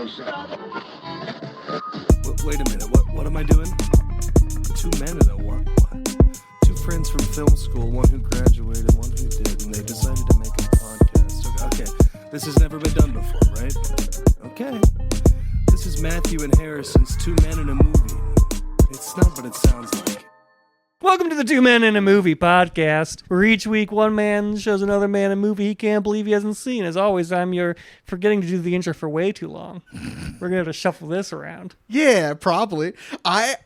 Wait a minute, what am I doing? Two men and a what? Two friends from film school, one who graduated, one who did, and they decided to make a podcast. Okay, this has never been done before, right? Okay. This is Matthew and Harrison's Two Men in a Movie. It's not what it sounds like. Welcome to the Two Men in a Movie podcast, where each week one man shows another man a movie he can't believe he hasn't seen. As always, I'm forgetting to do the intro for way too long. We're going to have to shuffle this around. Yeah, probably. I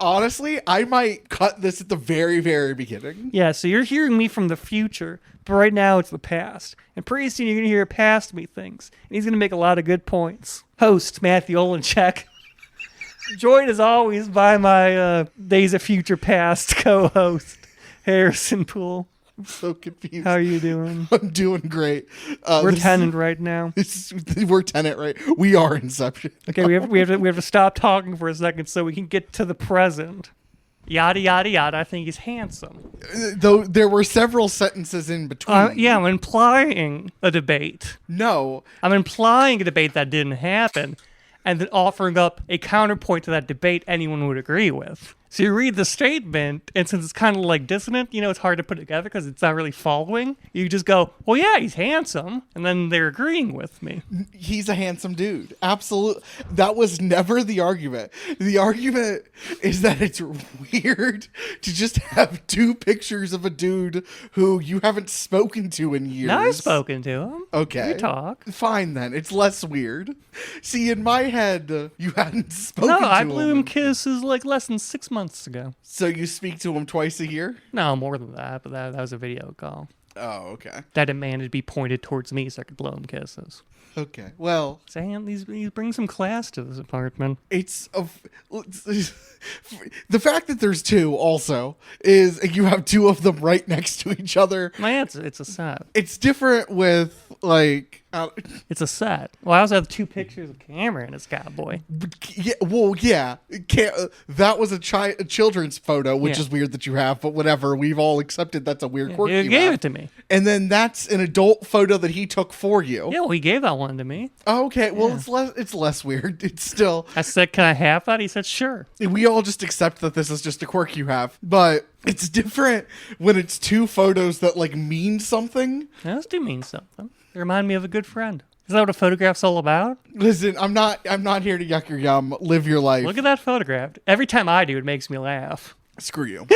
might cut this at the very, very beginning. Yeah, so you're hearing me from the future, but right now it's the past. And pretty soon you're going to hear past me things, and he's going to make a lot of good points. Host, Matthew Olenchek. Joined as always by my Days of Future Past co-host, Harrison Poole. I'm so confused. How are you doing? I'm doing great. We're Tenant right now. We're Tenant, right? We are Inception. Okay, we have to stop talking for a second so we can get to the present. Yada, yada, yada. I think he's handsome. Though there were several sentences in between. Yeah, I'm implying a debate. No. I'm implying a debate that didn't happen, and then offering up a counterpoint to that debate anyone would agree with. So you read the statement, and since it's kind of like dissonant, it's hard to put together because it's not really following. You just go, well, yeah, he's handsome, and then they're agreeing with me. He's a handsome dude. Absolutely. That was never the argument. The argument is that it's weird to just have two pictures of a dude who you haven't spoken to in years. No, I've spoken to him. Okay. We talk. Fine, then. It's less weird. See, in my head, you hadn't spoken to him. No, I blew him kisses like less than 6 months ago. So you speak to him twice a year? No, more than that, but that was a video call. Oh, okay. That demanded to be pointed towards me so I could blow him kisses. Okay, well... Sam, he's bringing some class to this apartment. It's... the fact that there's two, also, is you have two of them right next to each other. Man, it's a set. It's different with, like... It's a set. Well, I also have two pictures of Cameron as Cowboy. Yeah, well, yeah. That was a children's photo, which is weird that you have, but whatever. We've all accepted that's a weird quirk He gave it to me. And then that's an adult photo that he took for you. Yeah, well, he gave that one to me. Oh, okay, well, it's less weird. It's still... I said, can I have that? He said, sure. We all just accept that this is just a quirk you have, but it's different when it's two photos that, like, mean something. Those do mean something. They remind me of a good friend. Is that what a photograph's all about? Listen, I'm not here to yuck your yum. Live your life. Look at that photograph. Every time I do, it makes me laugh. Screw you.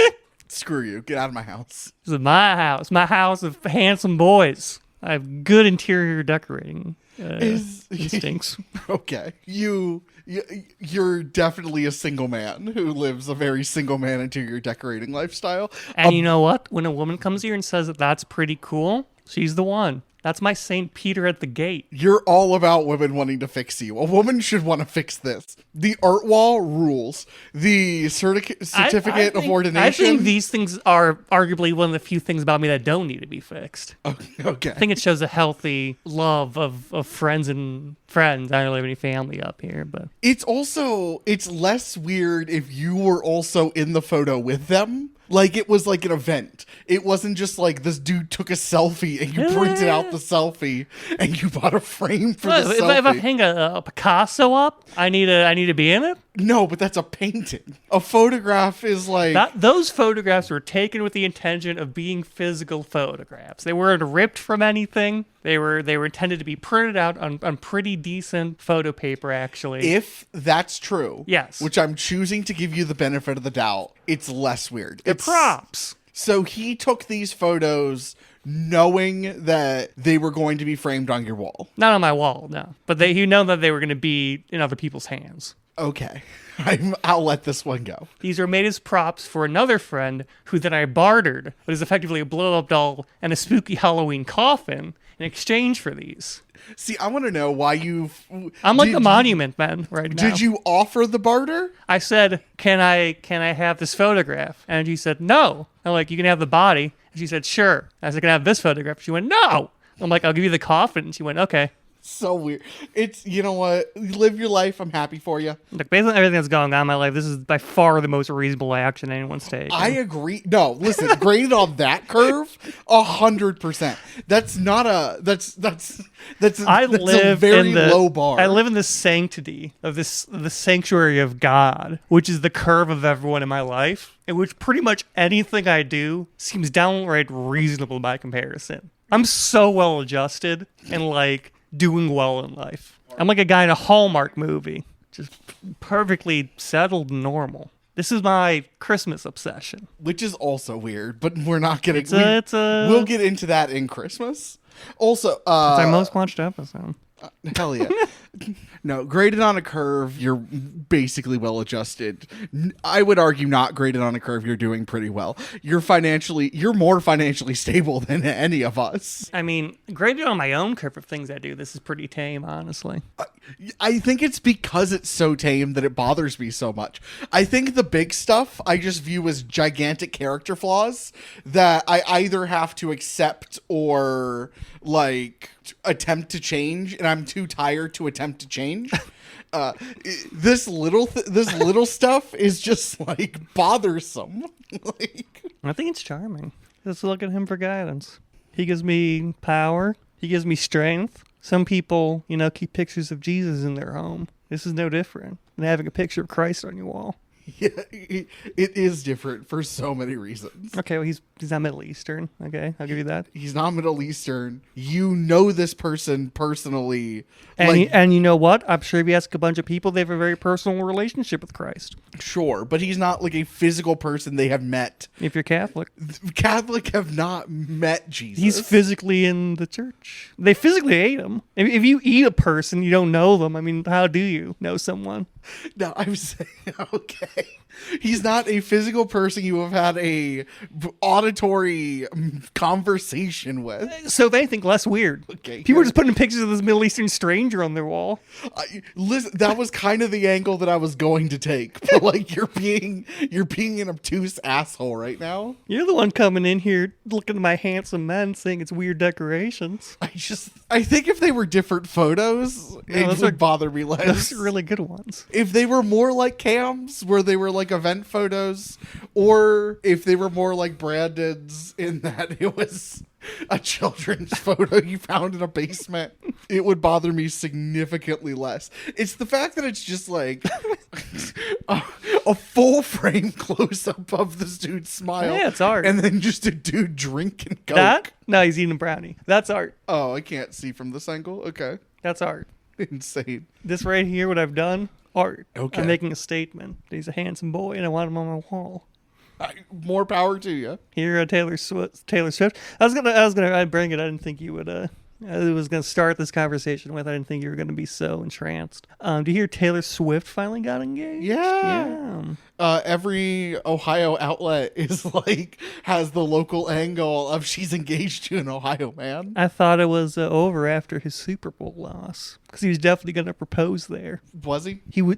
Screw you. Get out of my house. This is my house of handsome boys. I have good interior decorating instincts. Okay. You're definitely a single man who lives a very single man interior decorating lifestyle. And you know what? When a woman comes here and says that that's pretty cool, she's the one. That's my St. Peter at the gate. You're all about women wanting to fix you. A woman should want to fix this. The art wall rules. The certificate of ordination. I think these things are arguably one of the few things about me that don't need to be fixed. Okay. I think it shows a healthy love of friends and friends. I don't really have any family up here, but... It's less weird if you were also in the photo with them. Like, it was like an event. It wasn't just like this dude took a selfie and you printed out the selfie and you bought a frame for the selfie. If I hang a Picasso up, I need to be in it? No, but that's a painting. A photograph is like... Those photographs were taken with the intention of being physical photographs. They weren't ripped from anything. They were intended to be printed out on pretty decent photo paper, actually. If that's true, yes, which I'm choosing to give you the benefit of the doubt, it's less weird. It's props. So he took these photos knowing that they were going to be framed on your wall. Not on my wall, no. But he knew that they were going to be in other people's hands. Okay. I'll let this one go. These are made as props for another friend who then I bartered, but is effectively a blow-up doll and a spooky Halloween coffin in exchange for these. See, I want to know why I'm like a monument man right now. Did you offer the barter? I said, can I have this photograph? And she said, no. I'm like, you can have the body. And she said, sure. I said, can I have this photograph? She went, no. I'm like, I'll give you the coffin. And she went, okay. So weird. It's, you know what? Live your life. I'm happy for you. Look, based on everything that's going on in my life, this is by far the most reasonable action anyone's taken. I agree. No, listen, graded on that curve, 100%. That's not a, that's a very low bar. I live in the sanctity of the sanctuary of God, which is the curve of everyone in my life, in which pretty much anything I do seems downright reasonable by comparison. I'm so well adjusted and like doing well in life. I'm like a guy in a Hallmark movie, just perfectly settled and normal. This is my Christmas obsession. Which is also weird, but we're not getting... We'll get into that in Christmas. Also... it's our most watched episode. Hell yeah. No, graded on a curve, you're basically well adjusted. I would argue not graded on a curve, you're doing pretty well. You're more financially stable than any of us. I mean, graded on my own curve of things I do, this is pretty tame, honestly. I think it's because it's so tame that it bothers me so much. I think the big stuff I just view as gigantic character flaws that I either have to accept or like attempt to change, and I'm too tired to attempt to change. This little stuff is just like bothersome. Like, I think it's charming. Let's look at him for guidance. He gives me power. He gives me strength. Some people, keep pictures of Jesus in their home. This is no different than having a picture of Christ on your wall. Yeah, it is different for so many reasons. Okay, well, he's not Middle Eastern. Okay, I'll give you that. He's not Middle Eastern. You know this person personally. And you know what? I'm sure if you ask a bunch of people, they have a very personal relationship with Christ. Sure, but he's not like a physical person they have met. If you're Catholic. Catholic have not met Jesus. He's physically in the church. They physically ate him. If you eat a person, you don't know them. I mean, how do you know someone? No, I'm saying, okay. He's not a physical person you have had a auditory conversation with. So they think less weird. Okay. People are just putting pictures of this Middle Eastern stranger on their wall. Listen, that was kind of the angle that I was going to take. But like, you're being an obtuse asshole right now. You're the one coming in here looking at my handsome men saying it's weird decorations. I think if they were different photos, it would bother me less. Those are really good ones. If they were more like cams, where they were like event photos, or if they were more like Brandon's in that it was a children's photo you found in a basement, it would bother me significantly less. It's the fact that it's just like a full frame close up of this dude's smile. Yeah, it's art. And then just a dude drinking Coke. That? No, he's eating a brownie. That's art. Oh, I can't see from this angle. Okay. That's art. Insane. This right here, what I've done, art. Okay. I'm making a statement. He's a handsome boy, and I want him on my wall. More power to you. Here, Taylor Swift. I'd bring it. I didn't think you would. I was gonna start this conversation with. I didn't think you were gonna be so entranced. Do you hear Taylor Swift finally got engaged? Yeah. Every Ohio outlet is like has the local angle of she's engaged to an Ohio man. I thought it was over after his Super Bowl loss because he was definitely gonna propose there. Was he? He was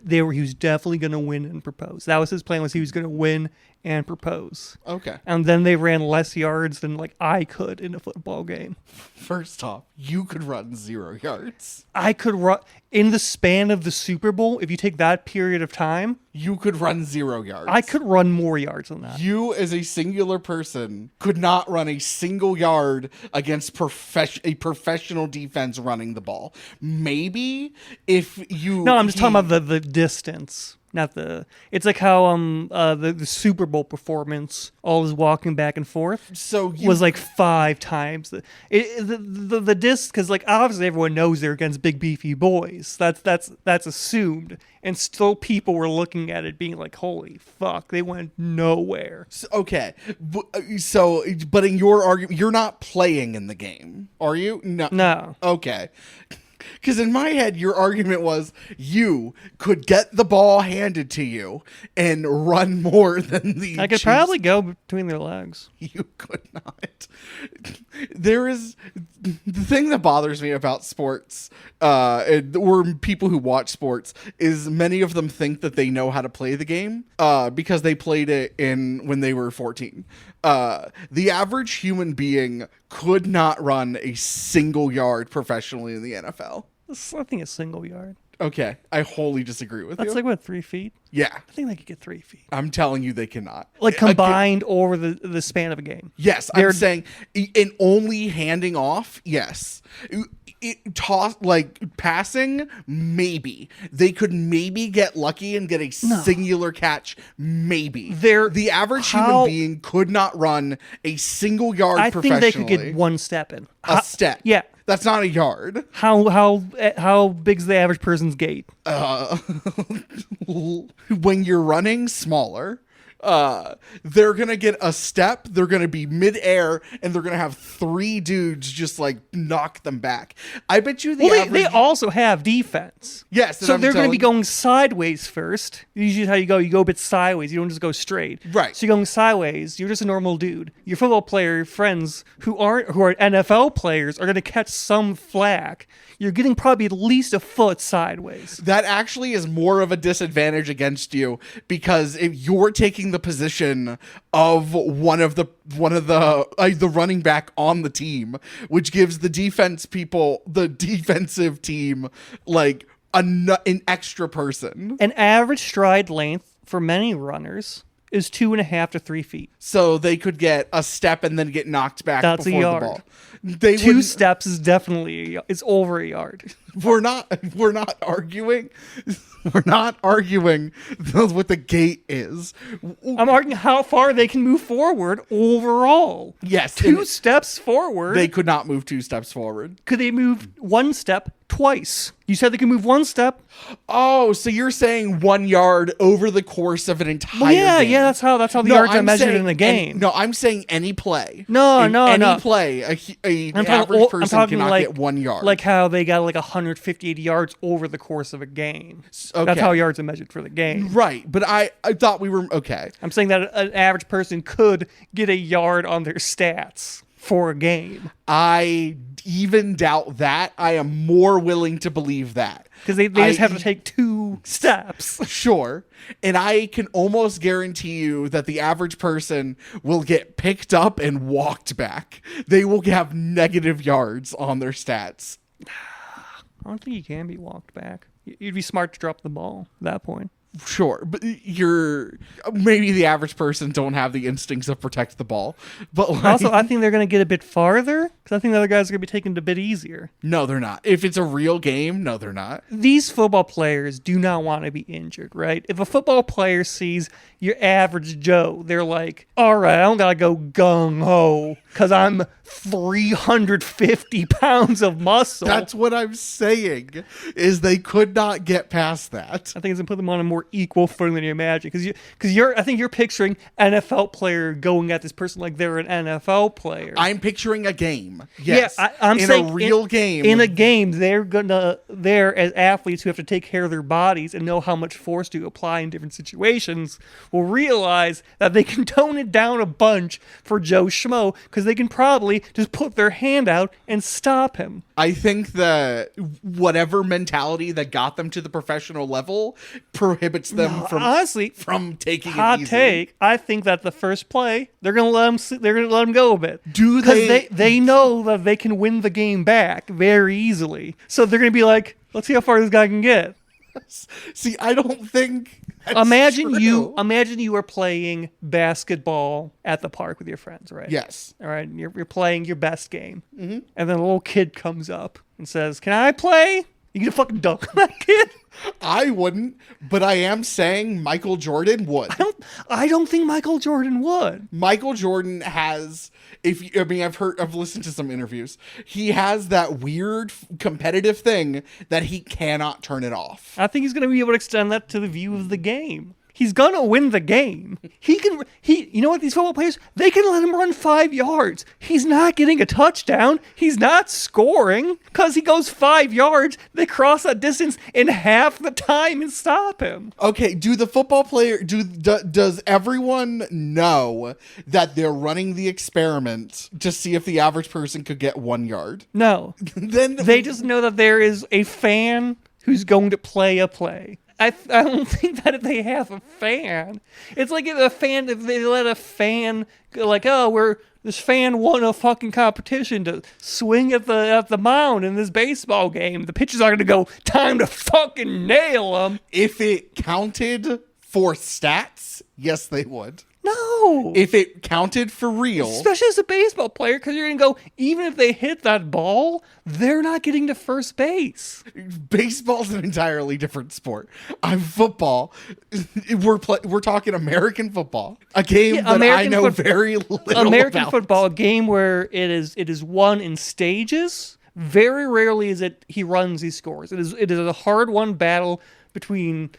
definitely gonna win and propose. That was his plan. Was he was gonna win and propose. Okay. And then they ran less yards than like I could in a football game. First off, you could run 0 yards. I could run in the span of the Super Bowl. If you take that period of time, you could run 0 yards. I could run more yards than that. You, as a singular person, could not run a single yard against a professional defense running the ball. Maybe if you... No, I'm just talking about the distance. Not the. It's like how the Super Bowl performance, all his walking back and forth, was like 5 times the disc, because like obviously everyone knows they're against big beefy boys. That's assumed, and still people were looking at it being like, holy fuck, they went nowhere. Okay, but in your argument, you're not playing in the game, are you? No. Okay. Because in my head, your argument was you could get the ball handed to you and run more than the I could Chiefs. probably go between their legs. You could not. There is the thing that bothers me about sports, or people who watch sports, is many of them think that they know how to play the game because they played it when they were 14. The average human being could not run a single yard professionally in the NFL. I think a single yard. Okay, I wholly disagree with That's you. like, what, 3 feet? Yeah, I think they could get 3 feet. I'm telling you they cannot. Like, combined over the span of a game. Yes, I'm saying in only handing off, yes. Passing, maybe. They could maybe get lucky and get a singular catch, maybe. The average human being could not run a single yard professionally. I think they could get one step in. A step. Yeah. That's not a yard. How big's the average person's gait? When you're running, smaller. They're gonna get a step, they're gonna be midair, and they're gonna have 3 dudes just like knock them back. I bet you they also have defense. Yes, so they're gonna be going sideways first. Usually how you go a bit sideways, you don't just go straight. Right. So you're going sideways, you're just a normal dude. Your football player friends who are NFL players are gonna catch some flack. You're getting probably at least a foot sideways. That actually is more of a disadvantage against you, because if you're taking the position of one of the running back on the team, which gives the defensive team like an extra person. An average stride length for many runners is 2.5 to 3 feet. So they could get a step and then get knocked back. That's before a yard. The ball. 2 steps is definitely it's over a yard. We're not arguing. We're not arguing what the gate is. I'm arguing how far they can move forward overall. Yes. 2 steps forward. They could not move 2 steps forward. Could they move 1 step twice? You said they could move 1 step. Oh, so you're saying 1 yard over the course of an entire game. Yeah, that's how the yards are measured in a game. I'm saying any play. No. Any play, an average person cannot like, get 1 yard. Like how they got like 158 yards over the course of a game. Okay. That's how yards are measured for the game. Right, but I thought we were okay. I'm saying that an average person could get a yard on their stats for a game. I even doubt that. I am more willing to believe that. Because they just have to take 2 steps. Sure. And I can almost guarantee you that the average person will get picked up and walked back. They will have negative yards on their stats. I don't think you can be walked back. You'd be smart to drop the ball at that point. Sure, but maybe the average person don't have the instincts of protect the ball. But Also, I think they're going to get a bit farther because I think the other guys are going to be taking it a bit easier. No, they're not. If it's a real game, no, they're not. These football players do not want to be injured, right? If a football player sees your average Joe, they're like, all right, I don't got to go gung-ho because I'm 350 pounds of muscle. That's what I'm saying, is they could not get past that. I think it's going to put them on a more equal footing than you imagine. Because I think you're picturing NFL player going at this person like they're an NFL player. I'm picturing a game. Yes. Yeah, I'm in saying a real game. In a game, they're as athletes who have to take care of their bodies and know how much force to apply in different situations will realize that they can tone it down a bunch for Joe Schmo because they can probably just put their hand out and stop him. I think that whatever mentality that got them to the professional level prohibits them from taking hot it easy. take. I think that the first play they're gonna let him go a bit. Do they? Because they know that they can win the game back very easily. So they're gonna be like, let's see how far this guy can get. See, I don't think. Imagine true. you are playing basketball at the park with your friends, right? Yes. All right. You're playing your best game, and then a little kid comes up and says, "Can I play?" You gonna fucking dunk on that kid? I wouldn't, but I am saying Michael Jordan would. I don't think Michael Jordan would. Michael Jordan has, I've listened to some interviews. He has that weird competitive thing that he cannot turn it off. I think he's going to be able to extend that to the view of the game. He's going to win the game. You know what, these football players, they can let him run 5 yards. He's not getting a touchdown. He's not scoring because he goes 5 yards. They cross that distance in half the time and stop him. Okay, do the football player, does everyone know that they're running the experiment to see if the average person could get 1 yard? No. Then they just know that there is a fan who's going to play a play. I don't think that if they have a fan, it's like if they let a fan go like, oh, we're This fan won a fucking competition to swing at the mound in this baseball game. The pitcher's not going to go, time to fucking nail him. If it counted for stats, yes, they would. No. If it counted for real. Especially as a baseball player, because you're going to go, even if they hit that ball, they're not getting to first base. Baseball's an entirely different sport. I'm football. We're talking American football. A game that I know very little American about. football, a game where it is won in stages. Very rarely is it he runs, he scores. It is a hard-won battle between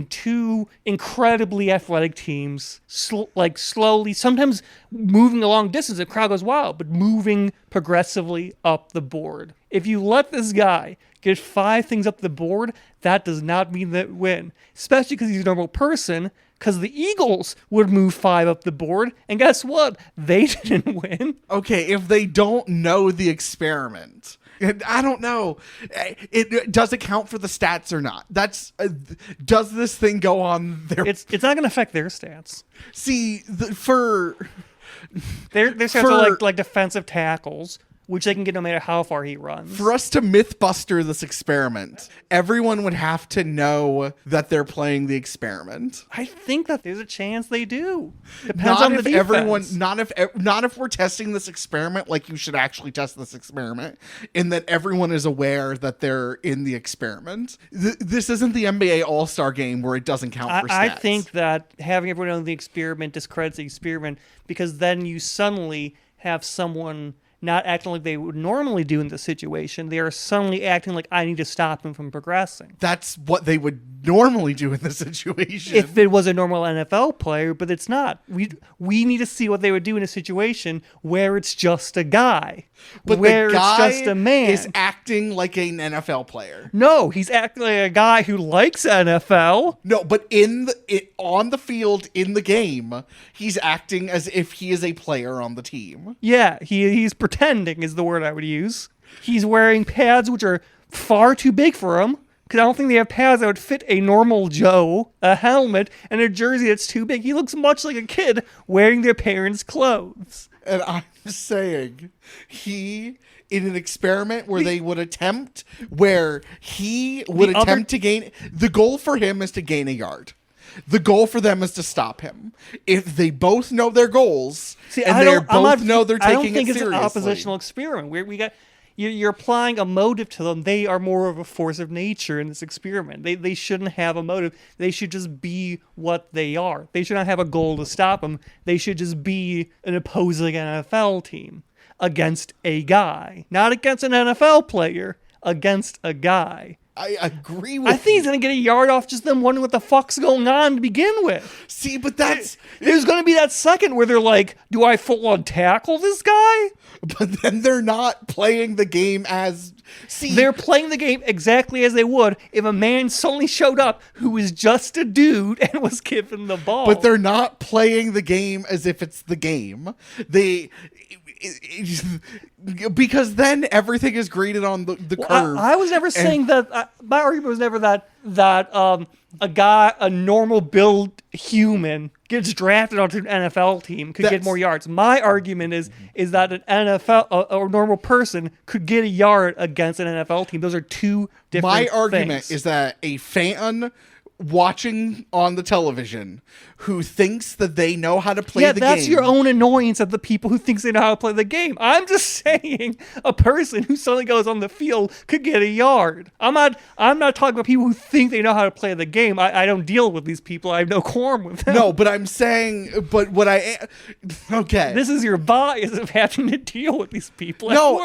two incredibly athletic teams, slowly, sometimes moving a long distance, the crowd goes wild, but moving progressively up the board. If you let this guy get 5 things up the board, that does not mean that win, especially because he's a normal person, because the Eagles would move 5 up the board, and guess what? They didn't win. Okay, if they don't know the experiment... I don't know. Does it count for the stats or not? That's does this thing go on their? It's not going to affect their stats. See, their stats are like defensive tackles, which they can get no matter how far he runs. For us to mythbuster this experiment, everyone would have to know that they're playing the experiment. I think that there's a chance they do. Depends not on if the defense. not if we're testing this experiment like you should actually test this experiment, in that everyone is aware that they're in the experiment. This isn't the NBA All-Star game where it doesn't count for stats. I think that having everyone on the experiment discredits the experiment, because then you suddenly have someone not acting like they would normally do in the situation. They are suddenly acting like, I need to stop him from progressing. That's what they would normally do in this situation. If it was a normal NFL player, but it's not. We need to see what they would do in a situation where it's just a guy. But where the guy it's just a man. Is acting like an NFL player. No, he's acting like a guy who likes NFL. No, but on the field in the game, he's acting as if he is a player on the team. Yeah, he's pretending is the word I would use. He's wearing pads which are far too big for him, because I don't think they have pads that would fit a normal Joe, a helmet, and a jersey that's too big. He looks much like a kid wearing their parents' clothes. And I'm saying, in an experiment where he would attempt to gain, the goal for him is to gain a yard. The goal for them is to stop him. If they both know their goals, and they both know they're taking it seriously. I don't think it's an oppositional experiment. You're applying a motive to them. They are more of a force of nature in this experiment. They shouldn't have a motive. They should just be what they are. They should not have a goal to stop them. They should just be an opposing NFL team against a guy. Not against an NFL player, against a guy. I agree with you. I think he's going to get a yard off just them wondering what the fuck's going on to begin with. See, but there's going to be that second where they're like, do I full-on tackle this guy? But then they're not playing the game as... See, they're playing the game exactly as they would if a man suddenly showed up who was just a dude and was given the ball. But they're not playing the game as if it's the game. Because then everything is graded on the curve. I was never saying that. My argument was never that a normal build human gets drafted onto an NFL team could get more yards. My argument is that an NFL a normal person could get a yard against an NFL team. Those are two different things. My argument is that a fan watching on the television who thinks that they know how to play the game. Yeah, that's your own annoyance of the people who thinks they know how to play the game. I'm just saying a person who suddenly goes on the field could get a yard. I'm not talking about people who think they know how to play the game. I don't deal with these people. I have no quorum with them. No, but I'm saying, okay. This is your bias of having to deal with these people. No,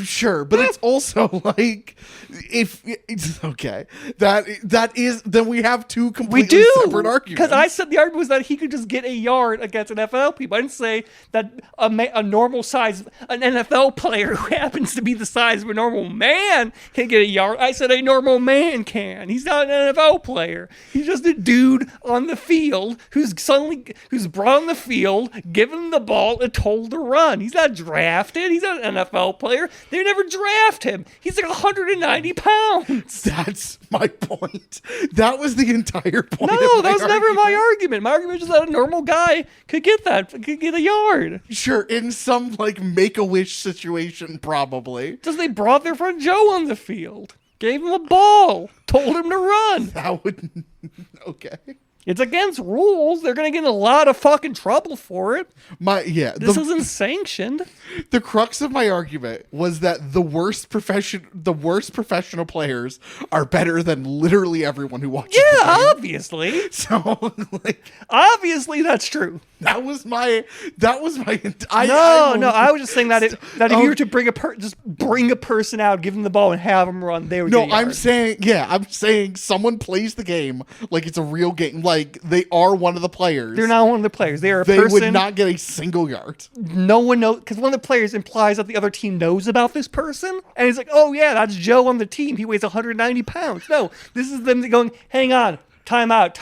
sure, but it's also like, if it's okay, that is, then we have two completely separate arguments. Because I said the argument was that he could just get a yard against an NFL people. I didn't say that a normal size, an NFL player who happens to be the size of a normal man can get a yard. I said a normal man can. He's not an NFL player. He's just a dude on the field who's brought on the field, given the ball, and told to run. He's not drafted. He's not an NFL player. They never draft him. He's like 190 pounds. That's my point. That was the entire point. No, of that was never my argument. argument. My argument was just that a normal guy could get a yard. Sure, in some like Make-A-Wish situation, probably. Just they brought their friend Joe on the field, gave him a ball, told him to run. That would okay. It's against rules. They're gonna get in a lot of fucking trouble for it. This isn't sanctioned. The crux of my argument was that the worst professional players are better than literally everyone who watches. Yeah, the game. obviously. So, like, Obviously, that's true. that was my. I was just saying that if you were to bring a person out, give them the ball, and have them run, they would. No, get a yard. I'm saying someone plays the game like it's a real game. Like they are one of the players. They're not one of the players. They are a They person. would not get a single yard. No one knows, because one of the players implies that the other team knows about this person, and he's like, "Oh yeah, that's Joe on the team. He weighs 190 pounds." No, this is them going, "Hang on, time out,"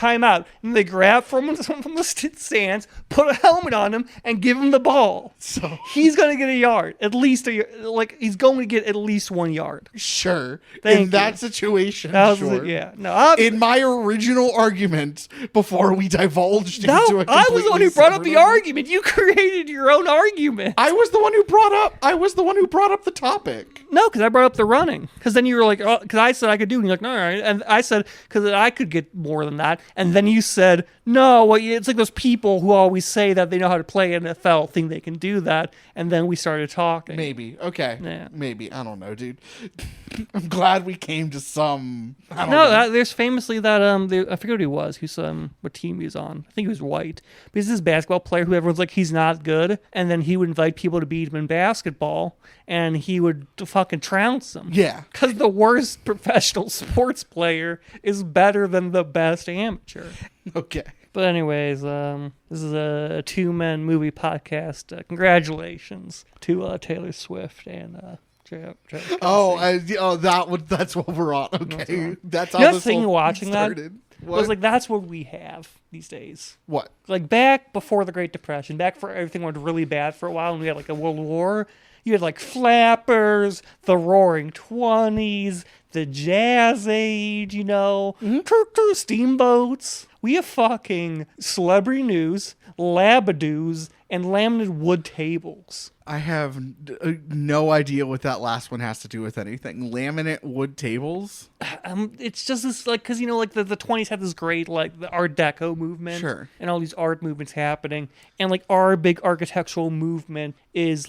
and they grab someone from the stands, put a helmet on him, and give him the ball. So He's gonna get a yard, at least he's going to get at least 1 yard. sure, Thank in you. that situation, That was sure. it, yeah. No, In my original argument, before we divulged into a I was the one completely who brought up the separate- argument. You created your own argument. I was the one who brought up the topic. No, because I brought up the running. Because then you were like, "Oh," because I said I could do it. And you're like, "No, all right." And I said, because I could get more than that. And then you said, "No, well, it's like those people who always say that they know how to play NFL think they can do that." And then we started talking. Maybe. Okay. Yeah. Maybe. I don't know, dude. I'm glad we came to some. I don't know. There's famously that I forget what he was. What team he was on. I think he was white. But he's this basketball player who everyone's like, he's not good. And then he would invite people to beat him in basketball, and he would fucking trounce them. Yeah. Because the worst professional sports player is better than the best amateur. Okay. But anyways, this is a two-man movie podcast. Congratulations to Taylor Swift and Travis Kelce. That's what we're on. Okay. That's how You know, this the thing whole watching started. that was like, that's what we have these days. What? Like back before the Great Depression, back before everything went really bad for a while, and we had like a World War. You had like Flappers, the Roaring Twenties, the Jazz Age, steamboats. We have fucking celebrity news, labadoos, and laminated wood tables. I have no idea what that last one has to do with anything. Laminate wood tables? It's just this, like, because, like, the 20s had this great, like, the Art Deco movement. Sure. And all these art movements happening. And, like, our big architectural movement is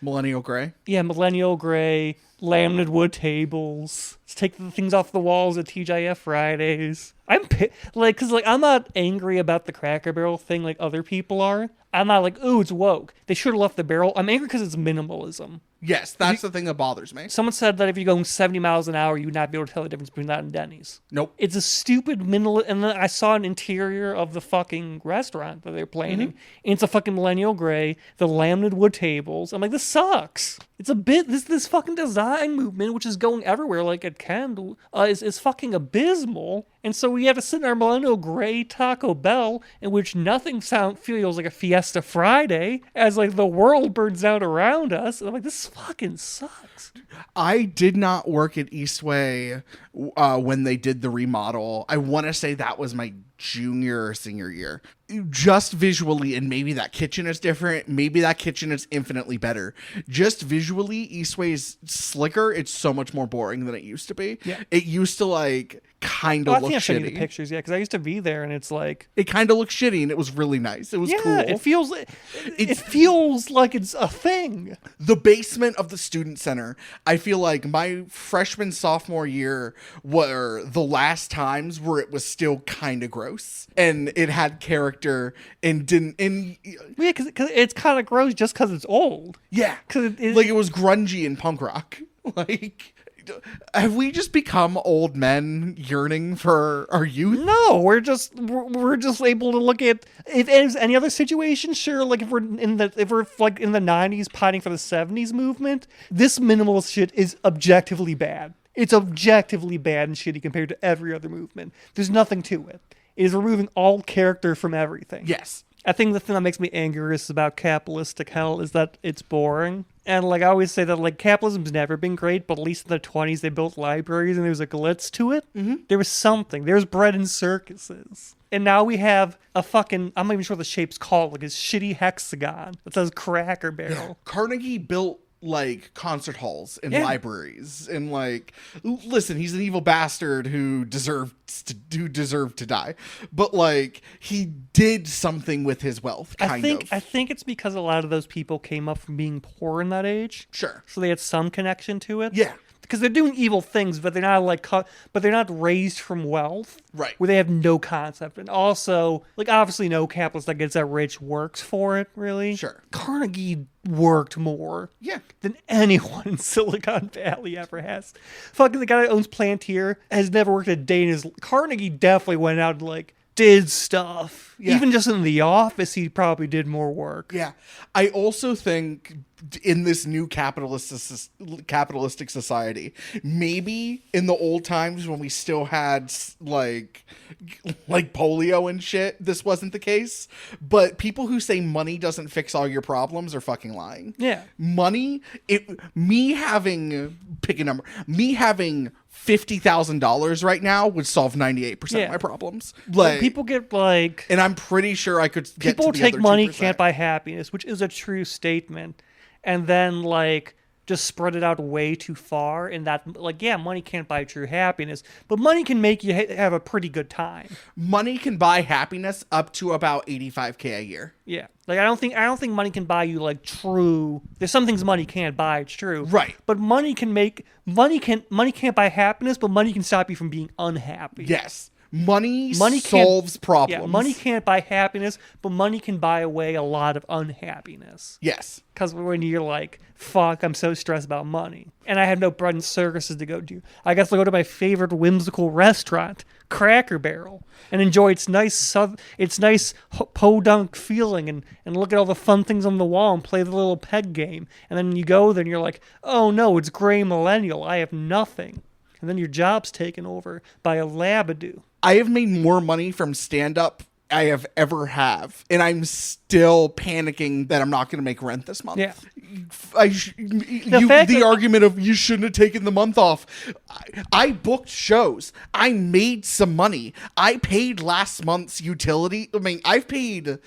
Millennial gray? millennial gray, laminated wood tables. Let's take the things off the walls at TGIF Fridays. Because I'm not angry about the Cracker Barrel thing like other people are. I'm not like, ooh, it's woke. They should have left the barrel. I'm angry because it's minimalism. Yes, that's the thing that bothers me. Someone said that if you're going 70 miles an hour, you would not be able to tell the difference between that and Denny's. Nope. It's a stupid minimal. And then I saw an interior of the fucking restaurant that they're playing. And it's a fucking millennial gray, the laminated wood tables. I'm like, this sucks. It's a bit, this fucking design movement, which is going everywhere, like at Kendall, is fucking abysmal. And so we have to sit in our millennial gray Taco Bell, in which nothing feels like a Fiesta Friday, as like the world burns down around us. And I'm like, this fucking sucks. I did not work at Eastway when they did the remodel. I want to say that was my junior or senior year. Just visually, and maybe that kitchen is different. Maybe that kitchen is infinitely better. Just visually, Eastway's slicker. It's so much more boring than it used to be. Yeah. It used to like kind of I look think I've shown you the shitty. pictures, yeah, because I used to be there, and it's like, It kind of looked shitty, and it was really nice. It was cool. it feels like it's a thing. The basement of the student center, I feel like my freshman, sophomore year were the last times where it was still kind of gross and it had character and didn't. And Yeah, because it's kind of gross just because it's old. yeah, Because like it was grungy and punk rock. Like, have we just become old men yearning for our youth? No, we're just able to look at if there's any other situation. Sure, like if we're like in the 90s pining for the 70s movement, this minimalist shit is objectively bad. It's objectively bad and shitty compared to every other movement. There's nothing to it. It is removing all character from everything. Yes. I think the thing that makes me angriest about capitalistic hell is that it's boring. And like I always say that like capitalism's never been great, but at least in the 20s they built libraries and there was a glitz to it. Mm-hmm. There was something. There was bread and circuses. And now we have a fucking, I'm not even sure what the shape's called, like a shitty hexagon that says Cracker Barrel. Yeah. Carnegie built like concert halls and libraries and like, listen, he's an evil bastard who deserved to die, but like he did something with his wealth. I think it's because a lot of those people came up from being poor in that age. Sure. So they had some connection to it. Yeah. Because they're doing evil things, but they're not but they're not raised from wealth, right? Where they have no concept, and also, like, obviously, no capitalist that gets that rich works for it. Really, sure. Carnegie worked more, yeah, than anyone in Silicon Valley ever has. Fucking the guy that owns Plantier has never worked a day in his. Carnegie definitely went out and like did stuff. Yeah. Even just in the office, he probably did more work. Yeah, I also think in this new capitalistic society, maybe in the old times when we still had like polio and shit, this wasn't the case. But people who say money doesn't fix all your problems are fucking lying. Yeah, money. Me having $50,000 right now would solve 98% of my problems. Like people get like, and I'm pretty sure I could get people to the take other money 2%. Can't buy happiness, which is a true statement, and then like just spread it out way too far. And that like, yeah, money can't buy true happiness, but money can make you have a pretty good time. Money can buy happiness up to about $85,000 a year. Yeah. Like I don't think money can buy you like true. There's some things money can't buy, it's true. Right. But money can't buy happiness, but money can stop you from being unhappy. Yes. Money solves problems. Yeah, money can't buy happiness, but money can buy away a lot of unhappiness. Yes. Because when you're like, fuck, I'm so stressed about money, and I have no bread and circuses to go to, I guess I'll go to my favorite whimsical restaurant, Cracker Barrel, and enjoy its nice podunk feeling and look at all the fun things on the wall and play the little peg game. And then you go there and you're like, oh no, it's gray millennial. I have nothing. And then your job's taken over by a labadoo. I have made more money from stand-up I have ever have, and I'm still panicking that I'm not going to make rent this month. Yeah. The argument of you shouldn't have taken the month off. I booked shows. I made some money. I paid last month's utility. I mean, I've paid...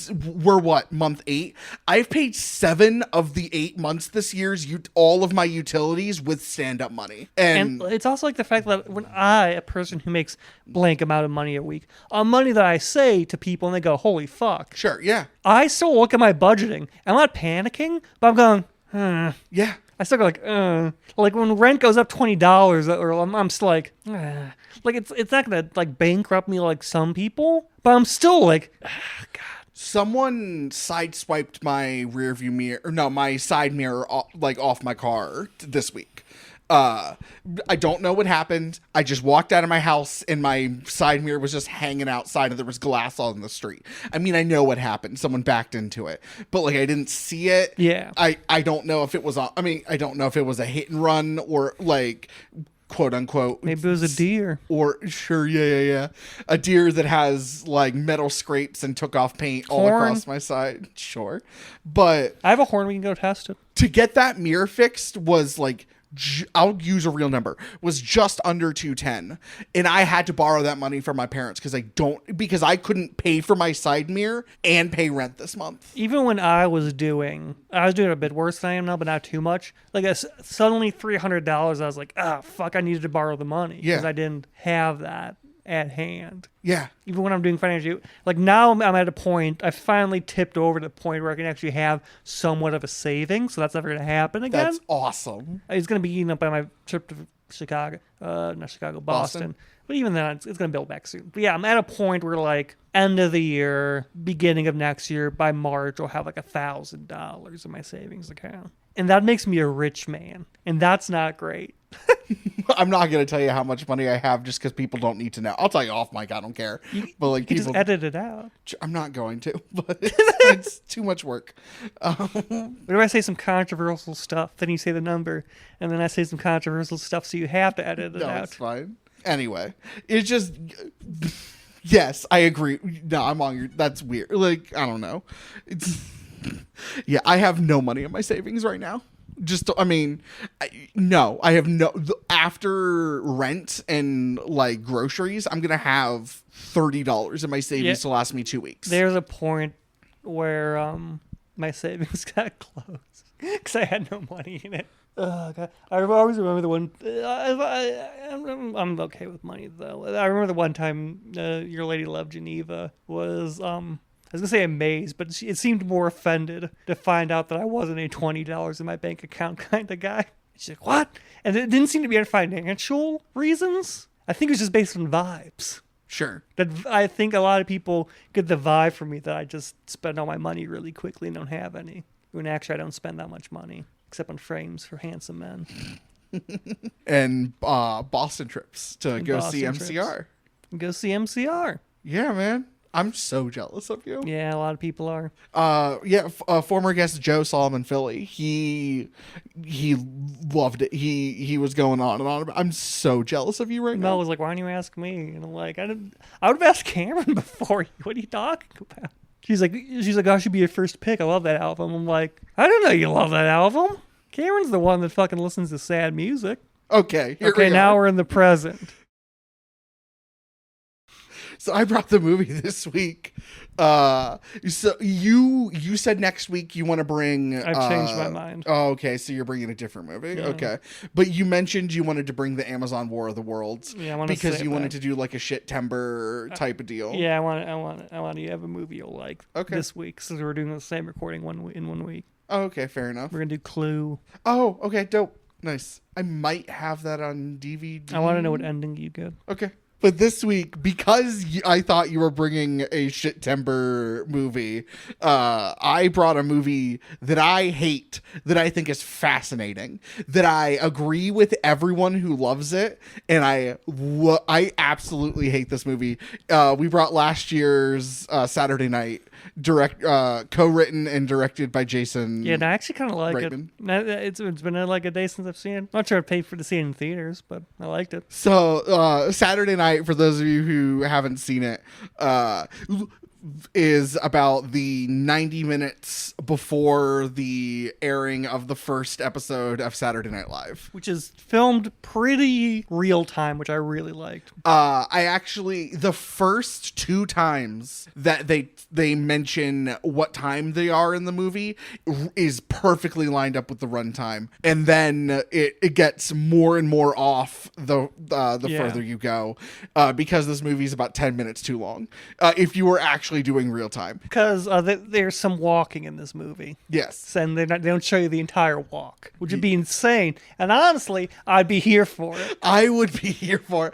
We're what, month 8? I've paid 7 of the 8 months this year's all of my utilities with stand-up money. And it's also like the fact that when a person who makes blank amount of money a week, money that I say to people and they go, holy fuck. Sure, yeah. I still look at my budgeting. I'm not panicking, but I'm going, yeah. I still go like when rent goes up $20, or I'm still like, like it's not gonna like bankrupt me like some people, but I'm still like, God. Someone sideswiped my rearview mirror, my side mirror, off my car this week. I don't know what happened. I just walked out of my house and my side mirror was just hanging outside and there was glass on the street. I mean, I know what happened. Someone backed into it, but like I didn't see it. Yeah. I don't know if it was I don't know if it was a hit and run or like, quote unquote, maybe it was a deer, or sure, yeah, a deer that has like metal scrapes and took off paint all across my side. Sure, but I have a horn. We can go test it. To get that mirror fixed was like, I'll use a real number, was just under $210, and I had to borrow that money from my parents because I couldn't pay for my side mirror and pay rent this month. Even when I was doing a bit worse than I am now, but not too much. Like suddenly $300, I was like, fuck, I needed to borrow the money because I didn't have that at hand. Yeah. Even when I'm doing financial, like now I'm at a point, I finally tipped over to the point where I can actually have somewhat of a saving. So that's never going to happen again. That's awesome. It's going to be eaten up by my trip to Boston. But even then, it's going to build back soon. But yeah, I'm at a point where like end of the year, beginning of next year, by March, I'll have like $1,000 in my savings account. And that makes me a rich man. And that's not great. I'm not going to tell you how much money I have just because people don't need to know. I'll tell you off mic. I don't care. But like, people just edit it out. I'm not going to, but it's too much work. What if I say some controversial stuff? Then you say the number, and then I say some controversial stuff, so you have to edit it out. No, it's fine. Anyway, it's just Yes, I agree. No, I'm on your. That's weird. Like, I don't know. It's yeah. I have no money in my savings right now. Just, I mean, no. I have no. After rent and like groceries, I'm gonna have $30 in my savings to last me 2 weeks. There's a point where my savings got closed because I had no money in it. Oh, God. I always remember the one. I'm okay with money though. I remember the one time Your Lady Love Geneva was I was gonna say amazed, but it seemed more offended to find out that I wasn't a $20 in my bank account kind of guy. She's like, "What?" And it didn't seem to be on financial reasons. I think it was just based on vibes. Sure. That I think a lot of people get the vibe from me that I just spend all my money really quickly and don't have any. When actually I don't spend that much money. Except on frames for handsome men. And Boston trips to go see Boston MCR. Go see MCR. Yeah, man. I'm so jealous of you. Yeah, a lot of people are. Former guest Joe Solomon Philly. He loved it. He was going on and on. I'm so jealous of you right now. Mel was like, "Why don't you ask me?" And I'm like, I would have asked Cameron before you. What are you talking about? She's like, I should be your first pick. I love that album. I'm like, I don't know you love that album. Cameron's the one that fucking listens to sad music. Okay. Now we're in the present. So I brought the movie this week. So you said next week you want to bring. I've changed my mind. Oh, okay. So you're bringing a different movie. Yeah. Okay, but you mentioned you wanted to bring the Amazon War of the Worlds. Yeah, I want because you wanted to do like a shit-tember type of deal. Yeah, I want to have a movie you'll like. Okay. This week, since we're doing the same recording in 1 week. Oh, okay, fair enough. We're gonna do Clue. Oh, okay, dope, nice. I might have that on DVD. I want to know what ending you get. Okay. But this week, because I thought you were bringing a shit-temper movie, I brought a movie that I hate, that I think is fascinating, that I agree with everyone who loves it, and I absolutely hate this movie. We brought last year's Saturday Night, co-written and directed by Jason. Yeah, and I actually kind of like Reitman. it. It's been like a day since I've seen it. I'm not sure I paid to see it in theaters, but I liked it. So Saturday Night, for those of you who haven't seen it, is about the 90 minutes before the airing of the first episode of Saturday Night Live, which is filmed pretty real time, which I really liked. The first 2 times that they mention what time they are in the movie is perfectly lined up with the runtime, and then it gets more and more off the further you go, because this movie is about 10 minutes too long. If you were actually doing real time, because there's some walking in this movie. Yes, and they don't show you the entire walk, which would be insane. And honestly, I'd be here for it. I would be here for it.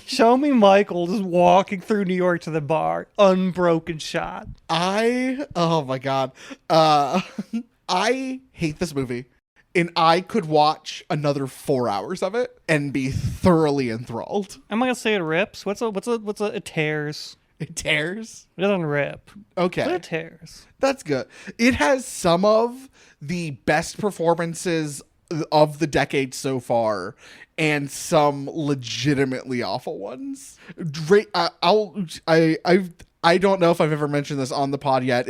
Show me Michael just walking through New York to the bar, unbroken shot. Oh my god, I hate this movie. And I could watch another 4 hours of it and be thoroughly enthralled. I'm not gonna say it rips. It tears. It tears? It doesn't rip. Okay. But it tears. That's good. It has some of the best performances of the decade so far, and some legitimately awful ones. I don't know if I've ever mentioned this on the pod yet.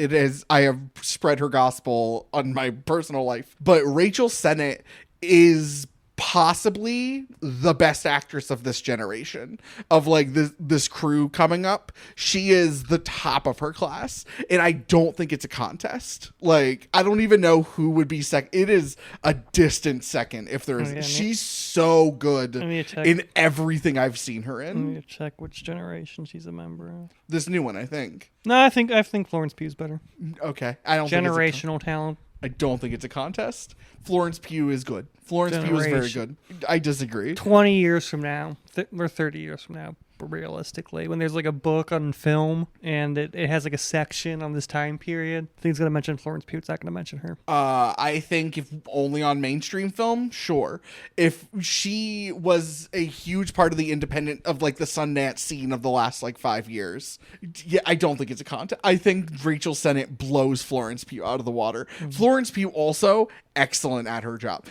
I have spread her gospel on my personal life, but Rachel Sennett is possibly the best actress of this generation, of like this crew coming up. She is the top of her class, and I don't think it's a contest. Like, I don't even know who would be second. It is a distant second if there is. She's so good in everything I've seen her in. Let me check which generation she's a member of. This new one, I think. No, I think Florence Pugh's better. Okay, I don't generational talent. I don't think it's a contest. Florence Pugh is good. Florence Pugh is very good. I disagree. 20 years from now, or 30 years from now, realistically, when there's like a book on film and it has like a section on this time period, I think it's going to mention Florence Pugh. It's not going to mention her. I think if only on mainstream film, sure. If she was a huge part of the independent, of like the Sundance scene of the last like 5 years, yeah, I don't think it's a contest. I think Rachel Sennett blows Florence Pugh out of the water. Mm-hmm. Florence Pugh also excellent at her job.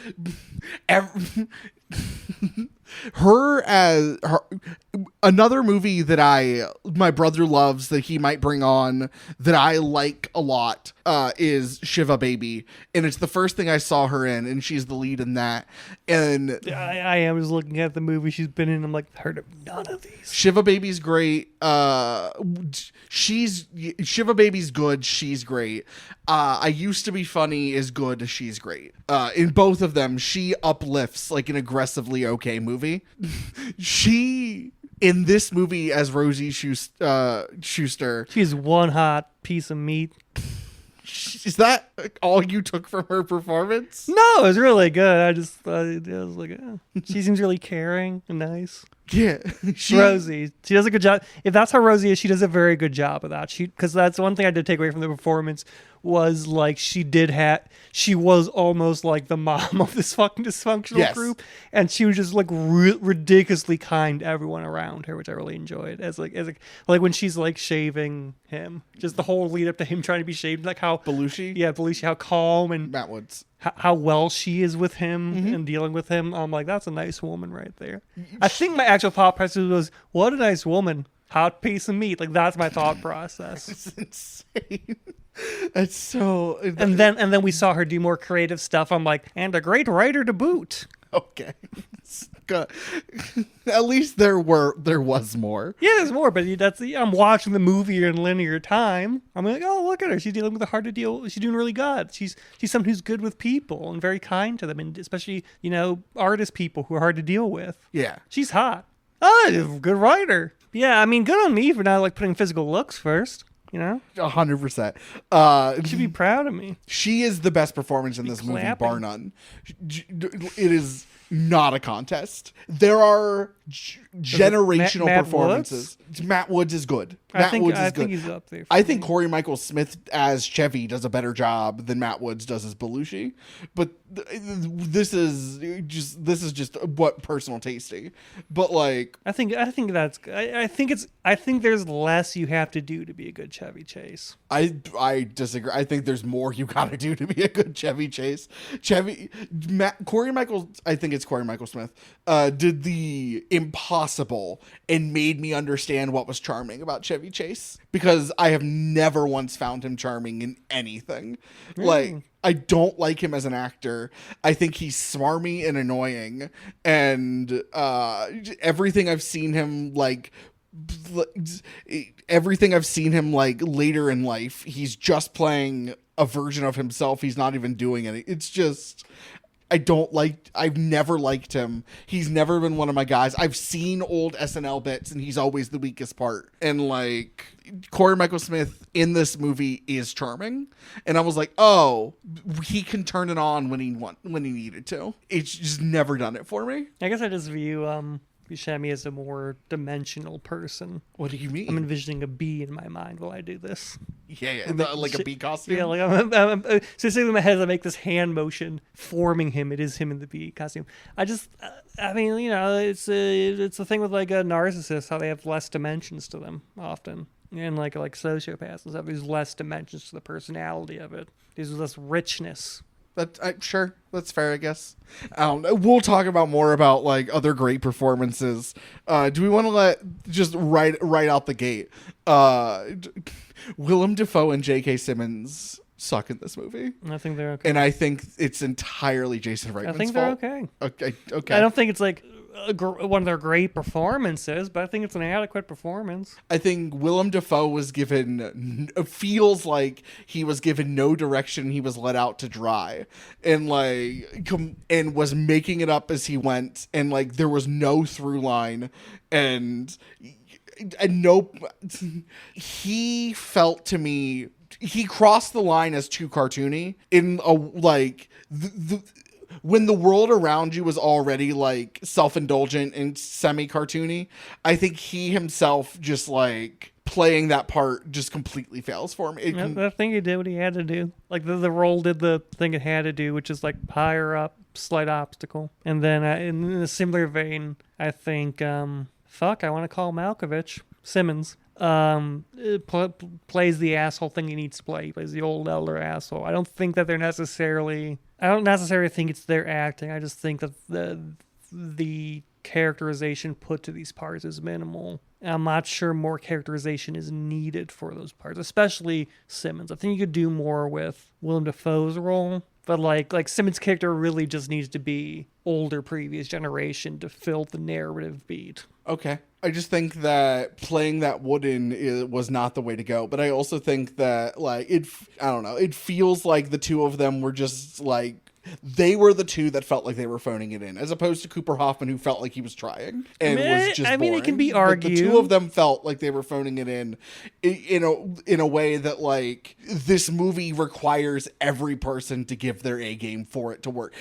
Another movie that my brother loves that he might bring on that I like a lot is Shiva Baby, and it's the first thing I saw her in, and she's the lead in that. And I am just looking at the movie she's been in. I'm like, heard of none of these. Shiva Baby's great. Shiva Baby's good. She's great. I Used to Be Funny is good. She's great. In both of them, she uplifts like an aggressively okay movie. She in this movie as Rosie Schuster. She's one hot piece of meat. Is that all you took from her performance? No, it was really good. I just thought I was like, oh. She seems really caring and nice. Yeah, Rosie, she does a good job. If that's how Rosie is, she does a very good job of that. Because that's one thing I did take away from the performance was like she was almost like the mom of this fucking dysfunctional group, and she was just like ridiculously kind to everyone around her, which I really enjoyed. As like when she's like shaving him, just the whole lead up to him trying to be shaved, like how Belushi, how calm and Matt Woods. How well she is with him and dealing with him. I'm like, that's a nice woman right there. I think my actual thought process was, what a nice woman. Hot piece of meat. Like, that's my thought process. It's insane. It's so... And then we saw her do more creative stuff. I'm like, and a great writer to boot. Okay. At least there was more. Yeah, there's more, but I'm watching the movie in linear time. I'm like, oh, look at her. She's dealing with a hard to deal. She's doing really good. She's someone who's good with people and very kind to them, and especially, artist people who are hard to deal with. Yeah. She's hot. Oh, good writer. Yeah, I mean, good on me for not like putting physical looks first. 100%. You should be proud of me. She is the best performance in this movie, bar none. It is not a contest. There are generational performances. Woods? Matt Woods is good. I think he's up there. I think Corey Michael Smith as Chevy does a better job than Matt Woods does as Belushi. But this is just what personal tasting. But like, I think there's less you have to do to be a good Chevy Chase. I disagree. I think there's more you gotta do to be a good Chevy Chase. Corey Michael Smith did the impossible and made me understand what was charming about Chevy Chase, because I have never once found him charming in anything. Like, I don't like him as an actor. I think he's smarmy and annoying, and everything I've seen him like later in life, he's just playing a version of himself. He's not even doing it. It's just, I've never liked him. He's never been one of my guys. I've seen old SNL bits and he's always the weakest part. And like, Corey Michael Smith in this movie is charming. And I was like, oh, he can turn it on when he needed to. It's just never done it for me. I guess I just view Buscemi as a more dimensional person. What do you mean? I'm envisioning a bee in my mind while I do this. Yeah, like a bee costume? Yeah, like I'm so say in my head, as I make this hand motion forming him. It is him in the bee costume. It's a thing with like a narcissist, how they have less dimensions to them often. And like sociopaths and stuff, there's less dimensions to the personality of it. There's less richness. Sure, that's fair, I guess. We'll talk more about like other great performances. Do we want to just right out the gate? Willem Dafoe and J.K. Simmons suck in this movie. I think they're okay, and I think it's entirely Jason Reitman's fault. I think they're okay. Okay. I don't think it's like one of their great performances, but I think it's an adequate performance. I think Willem Dafoe feels like he was given no direction. He was let out to dry, and was making it up as he went, and like there was no through line, and no, he felt to me, he crossed the line as too cartoony in a like when the world around you was already like self-indulgent and semi-cartoony. I think he himself just like playing that part just completely fails for me. I think he did what he had to do. Like the role did the thing it had to do, which is like higher up, slight obstacle. And then in a similar vein, I think, I want to call Malkovich, Simmons, plays the asshole thing he needs to play. He plays the old elder asshole. I don't necessarily think it's their acting. I just think that the characterization put to these parts is minimal. And I'm not sure more characterization is needed for those parts, especially Simmons. I think you could do more with Willem Dafoe's role, but like Simmons' character really just needs to be older, previous generation to fill the narrative beat. Okay. I just think that playing that wooden was not the way to go. But I also think that, like, I don't know, it feels like the two of them were just, like, they were the two that felt like they were phoning it in, as opposed to Cooper Hoffman, who felt like he was trying and was just boring. It can be But argued. the two of them felt like they were phoning it in a way that, like, this movie requires every person to give their A game for it to work.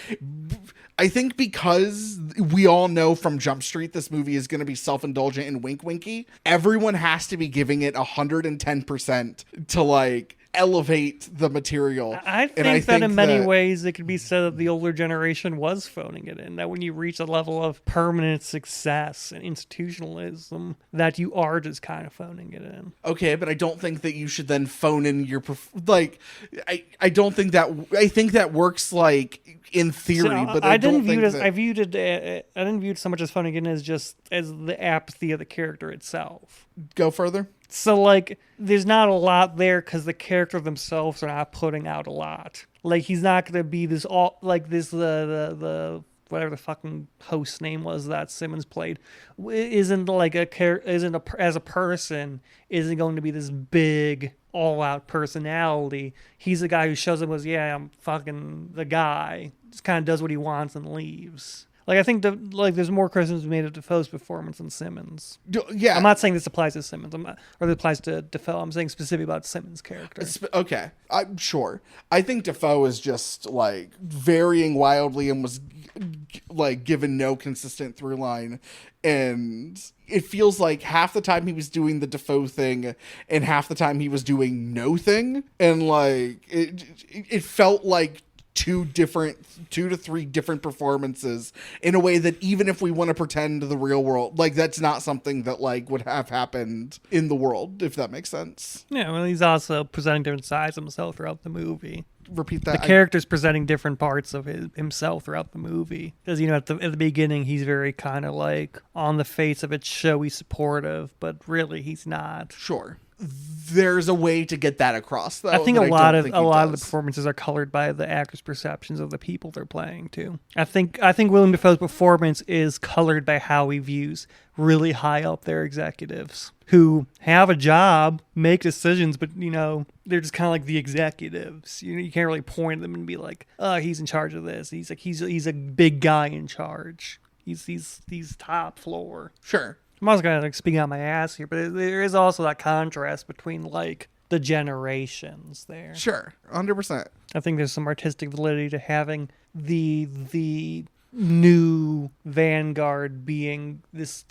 I think because we all know from Jump Street this movie is going to be self-indulgent and wink-winky, everyone has to be giving it 110% to, like, elevate the material. I think that in many ways it could be said that the older generation was phoning it in, that when you reach a level of permanent success and institutionalism, that you are just kind of phoning it in. Okay, but I don't think that you should then phone in your I don't think that, I think that works, like, in theory, but I didn't view it as I didn't view it so much as phoning it in as just as the apathy of the character itself. Go further. So, like, there's not a lot there because the character themselves are not putting out a lot. Like, he's not going to be this all, like, this, the whatever the fucking host's name was that Simmons played, isn't like a character, as a person, isn't going to be this big, all-out personality. He's the guy who shows up as, yeah, I'm fucking the guy. Just kind of does what he wants and leaves. Like, I think there's more criticisms made of Defoe's performance than Simmons. Yeah. I'm not saying this applies to Simmons, or this applies to Defoe. I'm saying specifically about Simmons' character. Okay, I'm sure. I think Defoe is just, like, varying wildly and was, like, given no consistent through line. And it feels like half the time he was doing the Defoe thing and half the time he was doing no thing. And, like, it felt like two to three different performances in a way that even if we want to pretend the real world, like, that's not something that, like, would have happened in the world, if that makes sense. Yeah, well, he's also presenting different sides of himself throughout the movie. Repeat that. The character's presenting different parts of himself throughout the movie. Because, you know, at the beginning, he's very kind of, like, on the face of it, showy, supportive, but really he's not. Sure. There's a way to get that across, though. I think a lot of the performances are colored by the actors' perceptions of the people they're playing too. I think Willem Dafoe's performance is colored by how he views really high up there executives who have a job, make decisions, but, you know, they're just kind of like the executives. You know, you can't really point at them and be like, "Oh, he's in charge of this." He's like he's a big guy in charge. He's top floor. Sure. I'm also kind of like speaking out my ass here, but there is also that contrast between, like, the generations there. Sure, 100%. I think there's some artistic validity to having the new vanguard being this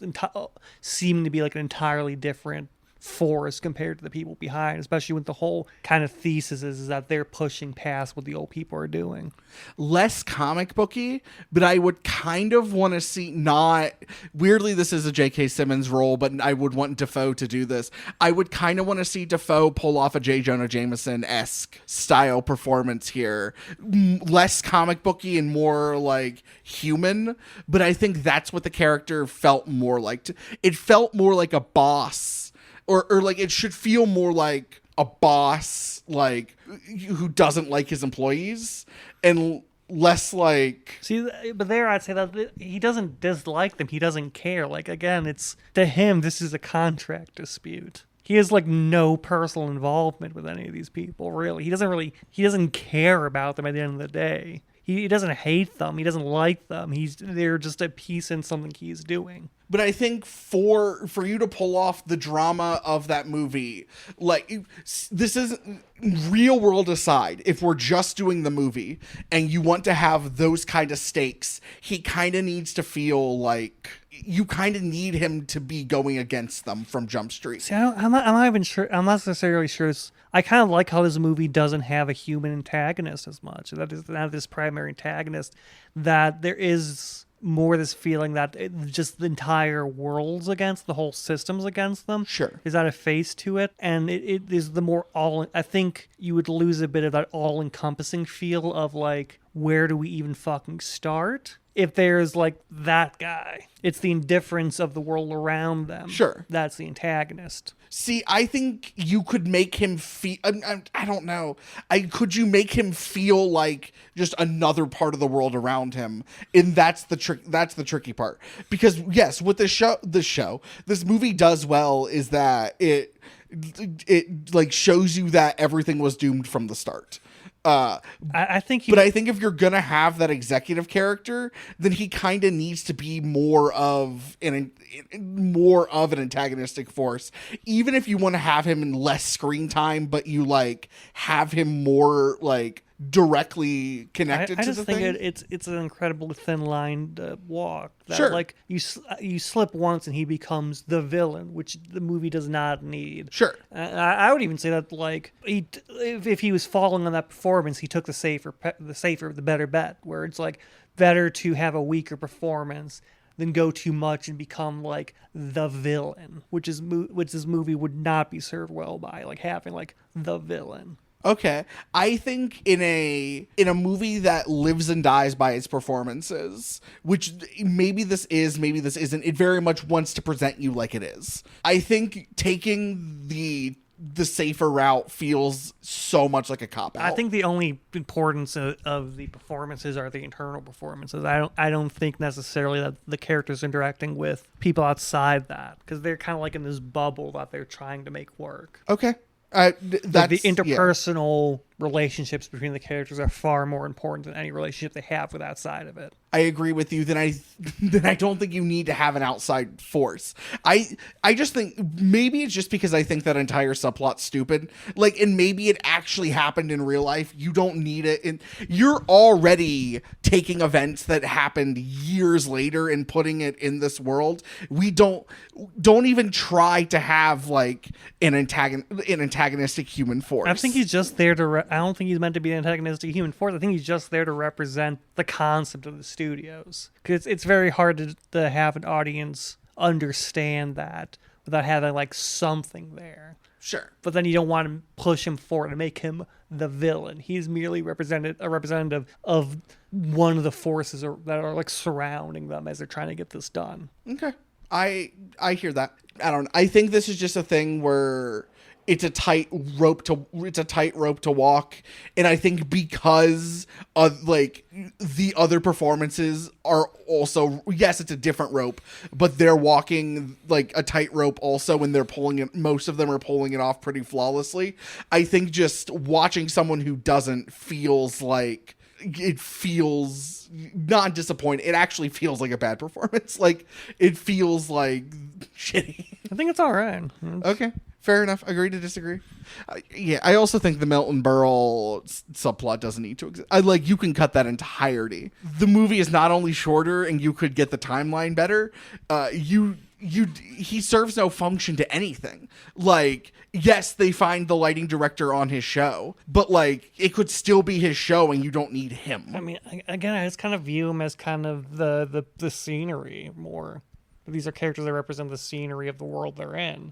seeming to be like an entirely different force compared to the people behind, especially with the whole kind of thesis is that they're pushing past what the old people are doing. Less comic booky, but I would kind of want to see, not weirdly, this is a J.K. Simmons role, but I would want Defoe to do this. I would kind of want to see Defoe pull off a J. Jonah Jameson-esque style performance here. Less comic booky and more, like, human, but I think that's what the character felt more like. It felt more like a boss. Or like, it should feel more like a boss, like, who doesn't like his employees, and less like... See, but there I'd say that he doesn't dislike them. He doesn't care. Like, again, it's, to him, this is a contract dispute. He has, like, no personal involvement with any of these people, really. He doesn't care about them at the end of the day. He doesn't hate them. He doesn't like them. They're just a piece in something he's doing. But I think for you to pull off the drama of that movie, like, this is real world aside, if we're just doing the movie and you want to have those kind of stakes, he kind of needs to feel like you kind of need him to be going against them from Jump Street. See, I'm not even sure. I'm not necessarily sure. I kind of like how this movie doesn't have a human antagonist as much. That is not this primary antagonist. That there is more this feeling that just the entire world's against, the whole system's against them. Sure. Is that a face to it? And it is the more I think you would lose a bit of that all-encompassing feel of, like, where do we even fucking start? If there's like that guy, it's the indifference of the world around them. Sure. That's the antagonist. See, I think you could make him feel. I don't know. Could you make him feel like just another part of the world around him? And that's the trick. That's the tricky part. Because yes, what this movie does well is that it like shows you that everything was doomed from the start. I think but I think if you're gonna have that executive character, then he kind of needs to be more of an antagonistic force. Even if you want to have him in less screen time, but you like have him more like directly connected I to just the think thing. it's an incredibly thin line to walk. That, Sure. like you slip once and he becomes the villain, which the movie does not need. Sure. I would even say that like if he was falling on that performance, he took the better bet. Where it's like better to have a weaker performance than go too much and become like the villain, which this movie would not be served well by, like having like the villain. Okay. I think in a movie that lives and dies by its performances, which maybe this is, maybe this isn't, it very much wants to present you like it is. I think taking the safer route feels so much like a cop-out. I think the only importance of the performances are the internal performances. I don't think necessarily that the characters interacting with people outside that, because they're kind of like in this bubble that they're trying to make work. Okay. Like the interpersonal relationships between the characters are far more important than any relationship they have with outside of it. I agree with you. Then I don't think you need to have an outside force. I just think maybe it's just because I think that entire subplot's stupid. Like, and maybe it actually happened in real life. You don't need it. And you're already taking events that happened years later and putting it in this world. We don't even try to have like an antagonistic human force. I think he's just there to. I don't think he's meant to be an antagonistic human force. I think he's just there to represent the concept of the studios. Because it's very hard to have an audience understand that without having like something there. Sure. But then you don't want to push him forward and make him the villain. He's merely a representative of one of the forces that are like surrounding them as they're trying to get this done. Okay. I hear that. I think this is just a thing where it's a tight rope to walk, and I think because of like the other performances are also, yes, it's a different rope, but they're walking like a tight rope also, and they're pulling it. Most of them are pulling it off pretty flawlessly. I think just watching someone who doesn't feels like it feels not disappointing. It actually feels like a bad performance. Like it feels like shitty. I think it's all right. Okay. Fair enough. Agree to disagree. Yeah, I also think the Milton Berle subplot doesn't need to exist. You can cut that entirety. The movie is not only shorter, and you could get the timeline better. He serves no function to anything. Like, yes, they find the lighting director on his show, but like it could still be his show, and you don't need him. I mean, again, I just kind of view him as kind of the scenery more. These are characters that represent the scenery of the world they're in.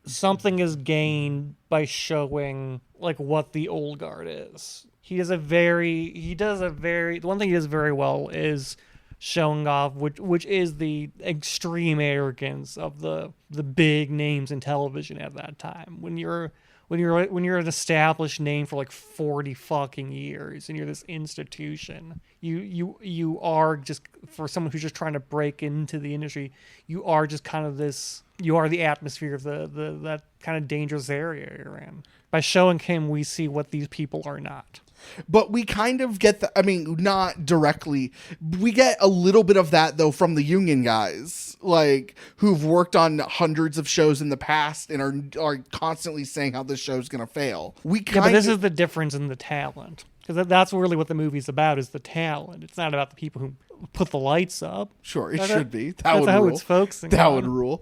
Something is gained by showing like what the old guard is. The one thing he does very well is showing off, which is the extreme arrogance of the big names in television at that time. When you're an established name for like 40 fucking years and you're this institution, you are just, for someone who's just trying to break into the industry, you are just kind of this. You are the atmosphere of that kind of dangerous area you're in. By showing him, we see what these people are not. But we kind of get not directly. We get a little bit of that though from the union guys, like who've worked on hundreds of shows in the past and are constantly saying how this show's gonna fail. But this is the difference in the talent, because that's really what the movie's about, is the talent. It's not about the people who put the lights up. Sure, it should be. That's how it's focusing. That would rule.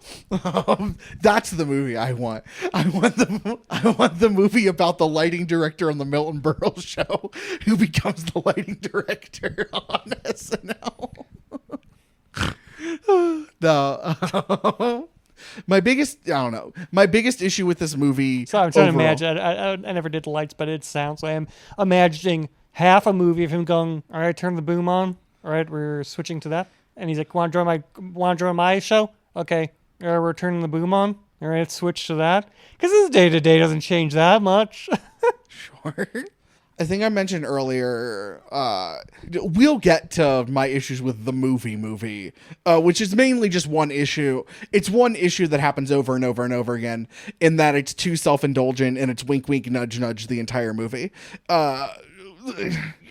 That's the movie I want. I want the movie about the lighting director on the Milton Berle show who becomes the lighting director on SNL. No. My biggest issue with this movie. So I'm trying to imagine. I never did the lights, but it sounds like I'm imagining half a movie of him going, all right, turn the boom on. All right, we're switching to that. And he's like, want to join my show? Okay, we're turning the boom on. All right, switch to that. Because his day-to-day doesn't change that much. Sure. I think I mentioned earlier, we'll get to my issues with the movie, which is mainly just one issue. It's one issue that happens over and over and over again, in that it's too self-indulgent and it's wink, wink, nudge, nudge the entire movie.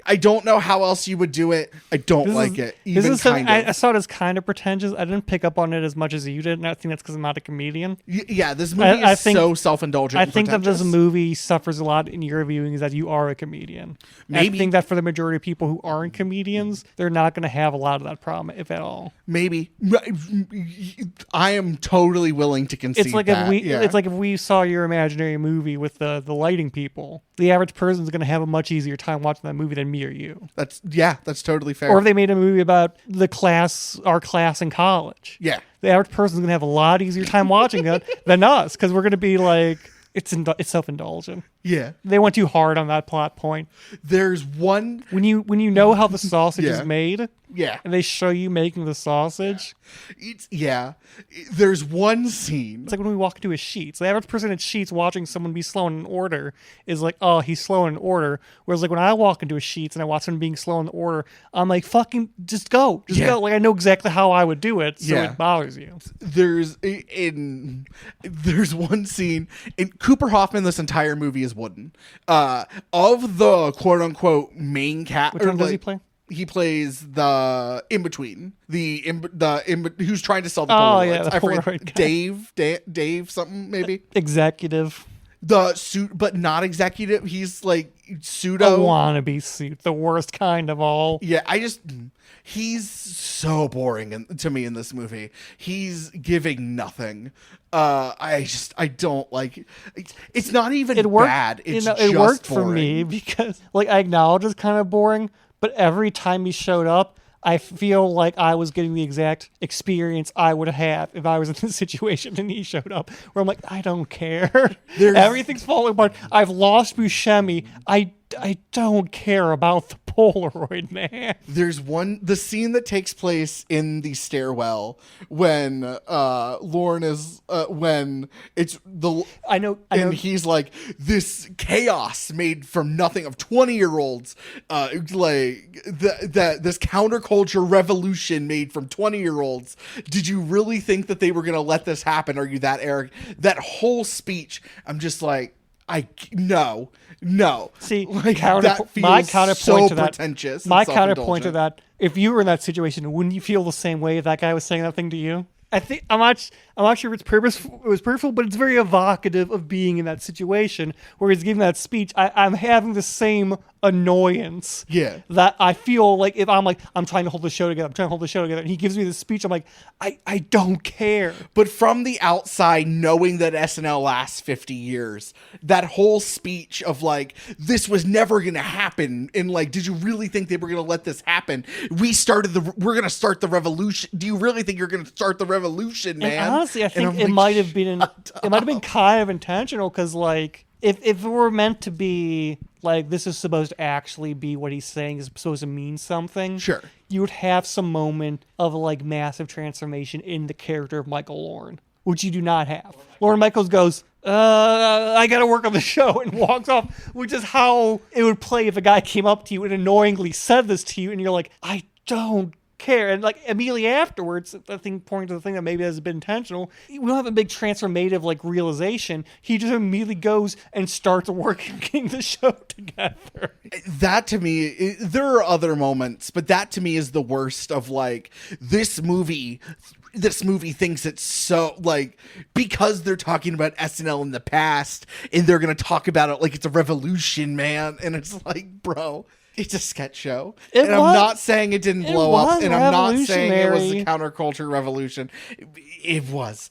I don't know how else you would do it. I don't like it. Even kind of. I saw it as kind of pretentious. I didn't pick up on it as much as you did, and I think that's because I'm not a comedian. Yeah, this movie is so self-indulgent. I think that this movie suffers a lot in your viewing is that you are a comedian. Maybe. I think that for the majority of people who aren't comedians, they're not going to have a lot of that problem, if at all. Maybe. I am totally willing to concede it's like that. It's like if we saw your imaginary movie with the lighting people, the average person is going to have a much easier time watching that movie than me or you. That's totally fair. Or if they made a movie about our class in college. Yeah. The average person is going to have a lot easier time watching that than us, because we're going to be like, it's self-indulgent. Yeah. They went too hard on that plot point. There's one... When you know how the sausage is made... Yeah. And they show you making the sausage. There's one scene. It's like when we walk into a Sheetz. The average person at Sheetz watching someone be slow in an order is like, oh, he's slow in an order. Whereas like when I walk into a Sheetz and I watch someone being slow in the order, I'm like, fucking just go. Just go. Like I know exactly how I would do it, so it bothers you. There's one scene in Cooper Hoffman, this entire movie is wooden. Of the quote unquote main cat. Which one does he play? He plays the in-between, who's trying to sell the Polaroid. Polaroids. Yeah, the I forget, Polaroid Dave something maybe. Executive. The suit, but not executive. He's like pseudo. A wannabe suit, the worst kind of all. Yeah, he's so boring to me in this movie. He's giving nothing. I don't like it. It's not even bad. It's just it worked boring. for me because like I acknowledge it's kind of boring. But every time he showed up, I feel like I was getting the exact experience I would have if I was in this situation and he showed up. Where I'm like, I don't care. Everything's falling apart. I've lost Buscemi. I don't care about the Polaroid, man. There's the scene that takes place in the stairwell when Lauren is when it's the I know he's like this chaos made from nothing of 20-year-olds like this counterculture revolution made from 20-year-olds. Did you really think that they were gonna let this happen? Are you that arrogant? That whole speech, I'm just like, no. See, like, my counterpoint to that. Pretentious. My counterpoint to that. If you were in that situation, wouldn't you feel the same way if that guy was saying that thing to you? I'm not sure if it's purposeful. It was purposeful, but it's very evocative of being in that situation where he's giving that speech. I'm having the same annoyance. Yeah. That I feel like if I'm trying to hold the show together, and he gives me this speech, I'm like, I don't care. But from the outside, knowing that SNL lasts 50 years, that whole speech of like, this was never going to happen. And like, did you really think they were going to let this happen? We're going to start the revolution. Do you really think you're going to start the revolution, man? And honestly, I think it might have been kind of intentional because like, if it were meant to be like this is supposed to actually be what he's saying is supposed to mean something, sure, you would have some moment of like massive transformation in the character of Michael Lauren, which you do not have. Lauren Michaels goes, I gotta work on the show, and walks off, which is how it would play if a guy came up to you and annoyingly said this to you and you're like, I don't care. And like immediately afterwards, I think pointing to the thing that maybe has been intentional, we don't have a big transformative like realization. He just immediately goes and starts working getting the show together. That to me, there are other moments, but that to me is the worst of like this movie thinks it's so like, because they're talking about SNL in the past and they're going to talk about it like it's a revolution, man. And it's like, bro, it's a sketch show. I'm not saying it didn't blow up, and I'm not saying it was a counterculture revolution. It was.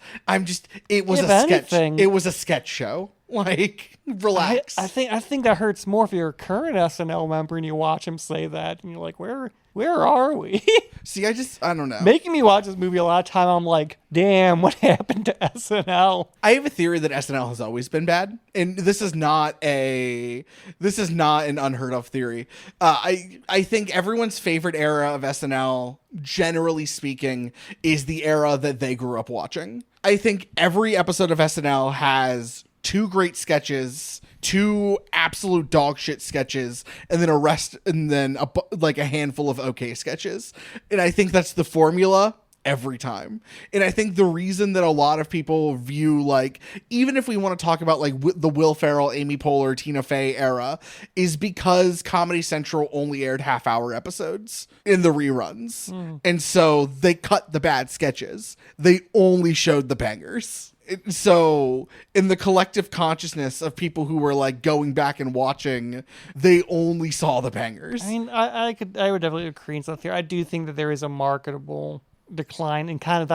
It was a sketch. It was a sketch show. Like, relax. I think that hurts more if you're a current SNL member and you watch him say that and you're like, where Where are we? See, I don't know. Making me watch this movie a lot of time, I'm like, damn, what happened to SNL? I have a theory that SNL has always been bad, and this is not an unheard of theory. I think everyone's favorite era of SNL, generally speaking, is the era that they grew up watching. I think every episode of SNL has 2 great sketches, 2 absolute dog shit sketches, and then a handful of okay sketches. And I think that's the formula every time. And I think the reason that a lot of people view, like, even if we want to talk about like the Will Ferrell, Amy Poehler, Tina Fey era, is because Comedy Central only aired half-hour episodes in the reruns. And so they cut the bad sketches. They only showed the bangers. So in the collective consciousness of people who were like going back and watching, they only saw the bangers. I mean, I would definitely agree with that theory. I do think that there is a marketable decline in kind of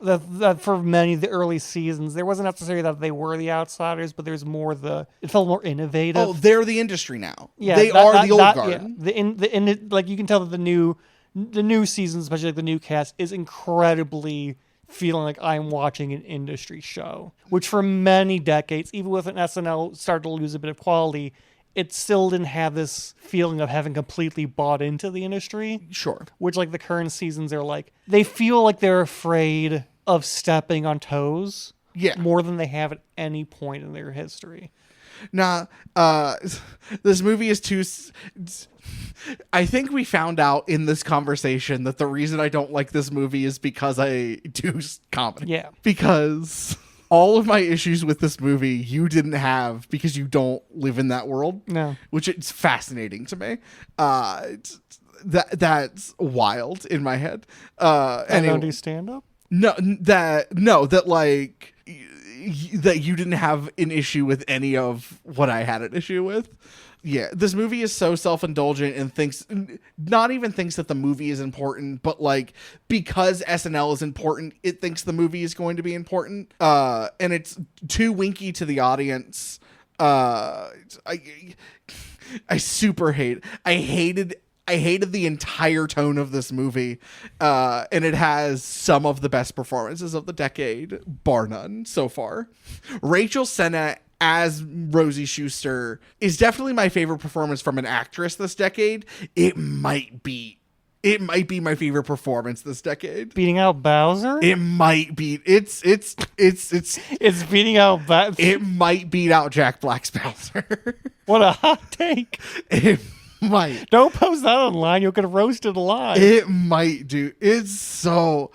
that for many of the early seasons, there wasn't necessarily that they were the outsiders, but there's more it felt more innovative. Oh, they're the industry now. Yeah, they are the old guard. Yeah. Like you can tell that the new seasons, especially like the new cast, is incredibly feeling like I'm watching an industry show, which for many decades, even with an SNL started to lose a bit of quality, it still didn't have this feeling of having completely bought into the industry. Sure. Which like the current seasons are like, they feel like they're afraid of stepping on toes. Yeah. More than they have at any point in their history. Nah, this movie is too... I think we found out in this conversation that the reason I don't like this movie is because I do comedy. Yeah. Because all of my issues with this movie you didn't have because you don't live in that world. No. Which is fascinating to me. That's wild in my head. And don't do stand-up? That you didn't have an issue with any of what I had an issue with. Yeah, this movie is so self-indulgent and not even thinks that the movie is important, but like because SNL is important, it thinks the movie is going to be important. And it's too winky to the audience. I hated the entire tone of this movie, and it has some of the best performances of the decade, bar none, so far. Rachel Sennett as Rosie Schuster is definitely my favorite performance from an actress this decade. It might be my favorite performance this decade. Beating out Bowser? It might be. It's beating out Bowser. It might beat out Jack Black's Bowser. What a hot take. It might. Don't post that online. You'll get roasted alive. It might, dude. It's so...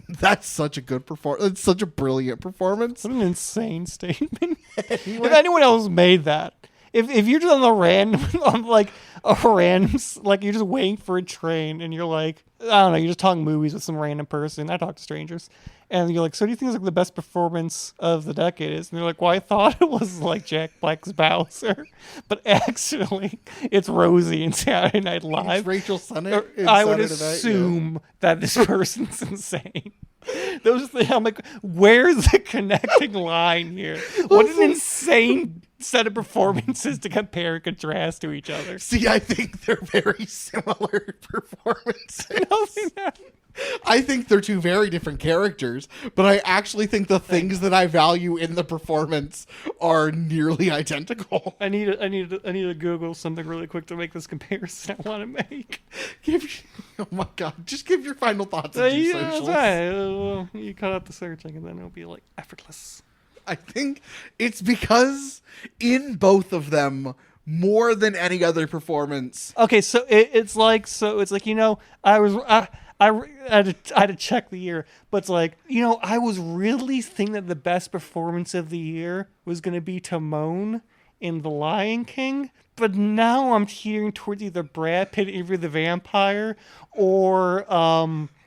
That's such a good performance. It's such a brilliant performance. What an insane statement. If anyone else made that, if you're just on the random, on like a random, like you're just waiting for a train and you're like, I don't know, you're just talking movies with some random person. I talk to strangers. And you're like, so do you think it's like the best performance of the decade is? And they're like, well, I thought it was like Jack Black's Bowser. But actually, it's Rosie in Saturday Night Live. It's Rachel Sennett. I would assume that this person's insane. Those things, I'm like, where's the connecting line here? What an insane set of performances to compare and contrast to each other. See, I think they're very similar performances. No, they're not. I think they're two very different characters, but I actually think the things that I value in the performance are nearly identical. I need to Google something really quick to make this comparison I want to make. Oh my god! Just give your final thoughts. And do socials. Right. You cut out the searching, and then it'll be like effortless. I think it's because in both of them, more than any other performance. Okay, so it's like I had to check the year, but it's like, I was really thinking that the best performance of the year was going to be Timon in The Lion King, but now I'm teetering towards either Brad Pitt in Interview with the Vampire or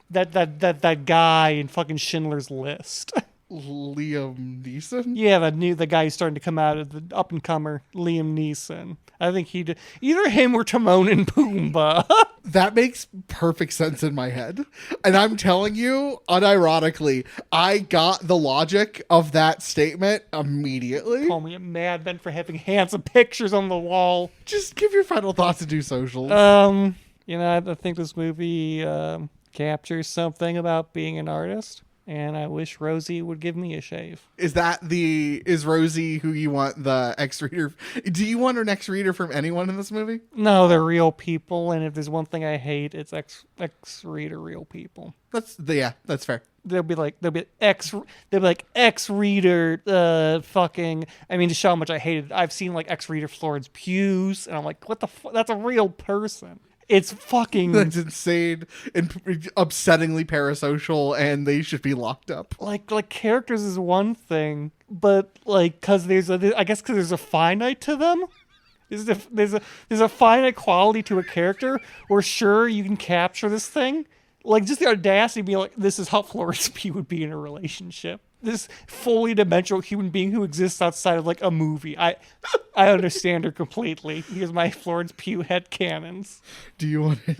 that guy in fucking Schindler's List. Liam Neeson? Yeah, the guy who's starting to come out of the up-and-comer, Liam Neeson. I think he did. Either him or Timon and Pumbaa. That makes perfect sense in my head. And I'm telling you, unironically, I got the logic of that statement immediately. Call me a madman for having handsome pictures on the wall. Just give your final thoughts and do socials. You know, I think this movie captures something about being an artist, and I wish Rosie would give me a shave. Is Rosie who you want the X-reader? Do you want an X-reader from anyone in this movie? No, they're real people, and if there's one thing I hate, it's X-reader real people. That's fair. They'll be like X-reader fucking, I mean, to show how much I hated it, I've seen like X-reader Florence Pugh's, and I'm like, what the fuck? That's a real person. It's fucking... That's insane and upsettingly parasocial, and they should be locked up. Like characters is one thing, but like, cause there's a finite to them. There's a finite quality to a character, or sure, you can capture this thing. Like, just the audacity of being like, this is how Florence Pugh would be in a relationship. This fully dimensional human being who exists outside of like a movie. I understand her completely. Here's my Florence Pugh headcanons. Do you want to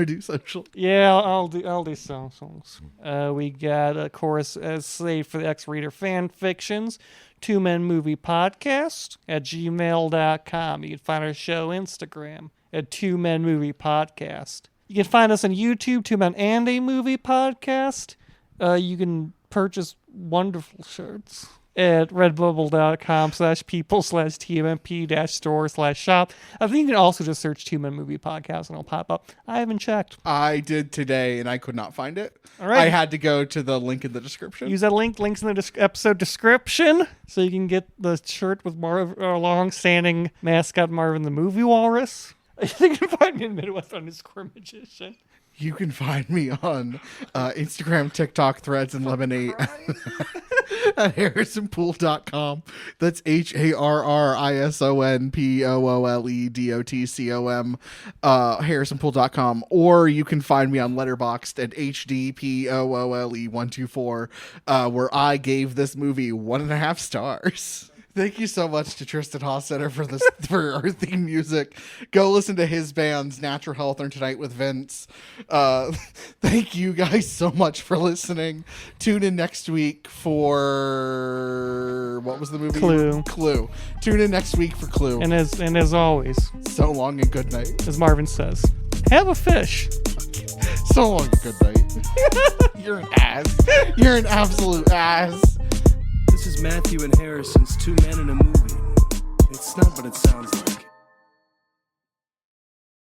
do social? Yeah, I'll do socials. We got a chorus as saved for the X-Reader fan fictions. 2 Men Movie Podcast at gmail.com. You can find our show Instagram at 2 Men Movie Podcast. You can find us on YouTube, 2 Men and a Movie Podcast. You can purchase wonderful shirts at redbubble.com/people/tmp-store/shop. I think you can also just search 2 Men Movie Podcast and it'll pop up. I haven't checked. I did today and I could not find it. All right. I had to go to the link in the description. Use that link. Links in the episode description so you can get the shirt with our long-standing mascot Marvin the Movie Walrus. I think you can find me in Midwest Underscore Magician. You can find me on Instagram, TikTok, Threads, and Lemonade at harrisonpool.com. That's harrisonpooledotcom. Harrisonpool.com. Or you can find me on Letterboxd at hdpoole124, where I gave this movie 1.5 stars. Thank you so much to Tristan Hossetter for our theme music. Go listen to his bands, Natural Health and Tonight with Vince. Thank you guys so much for listening. Tune in next week for... What was the movie? Clue. Tune in next week for Clue. And as always, so long and good night. As Marvin says, have a fish. So long and good night. You're an ass. You're an absolute ass. This is Matthew and Harrison's 2 Men in a Movie. It's not what it sounds like.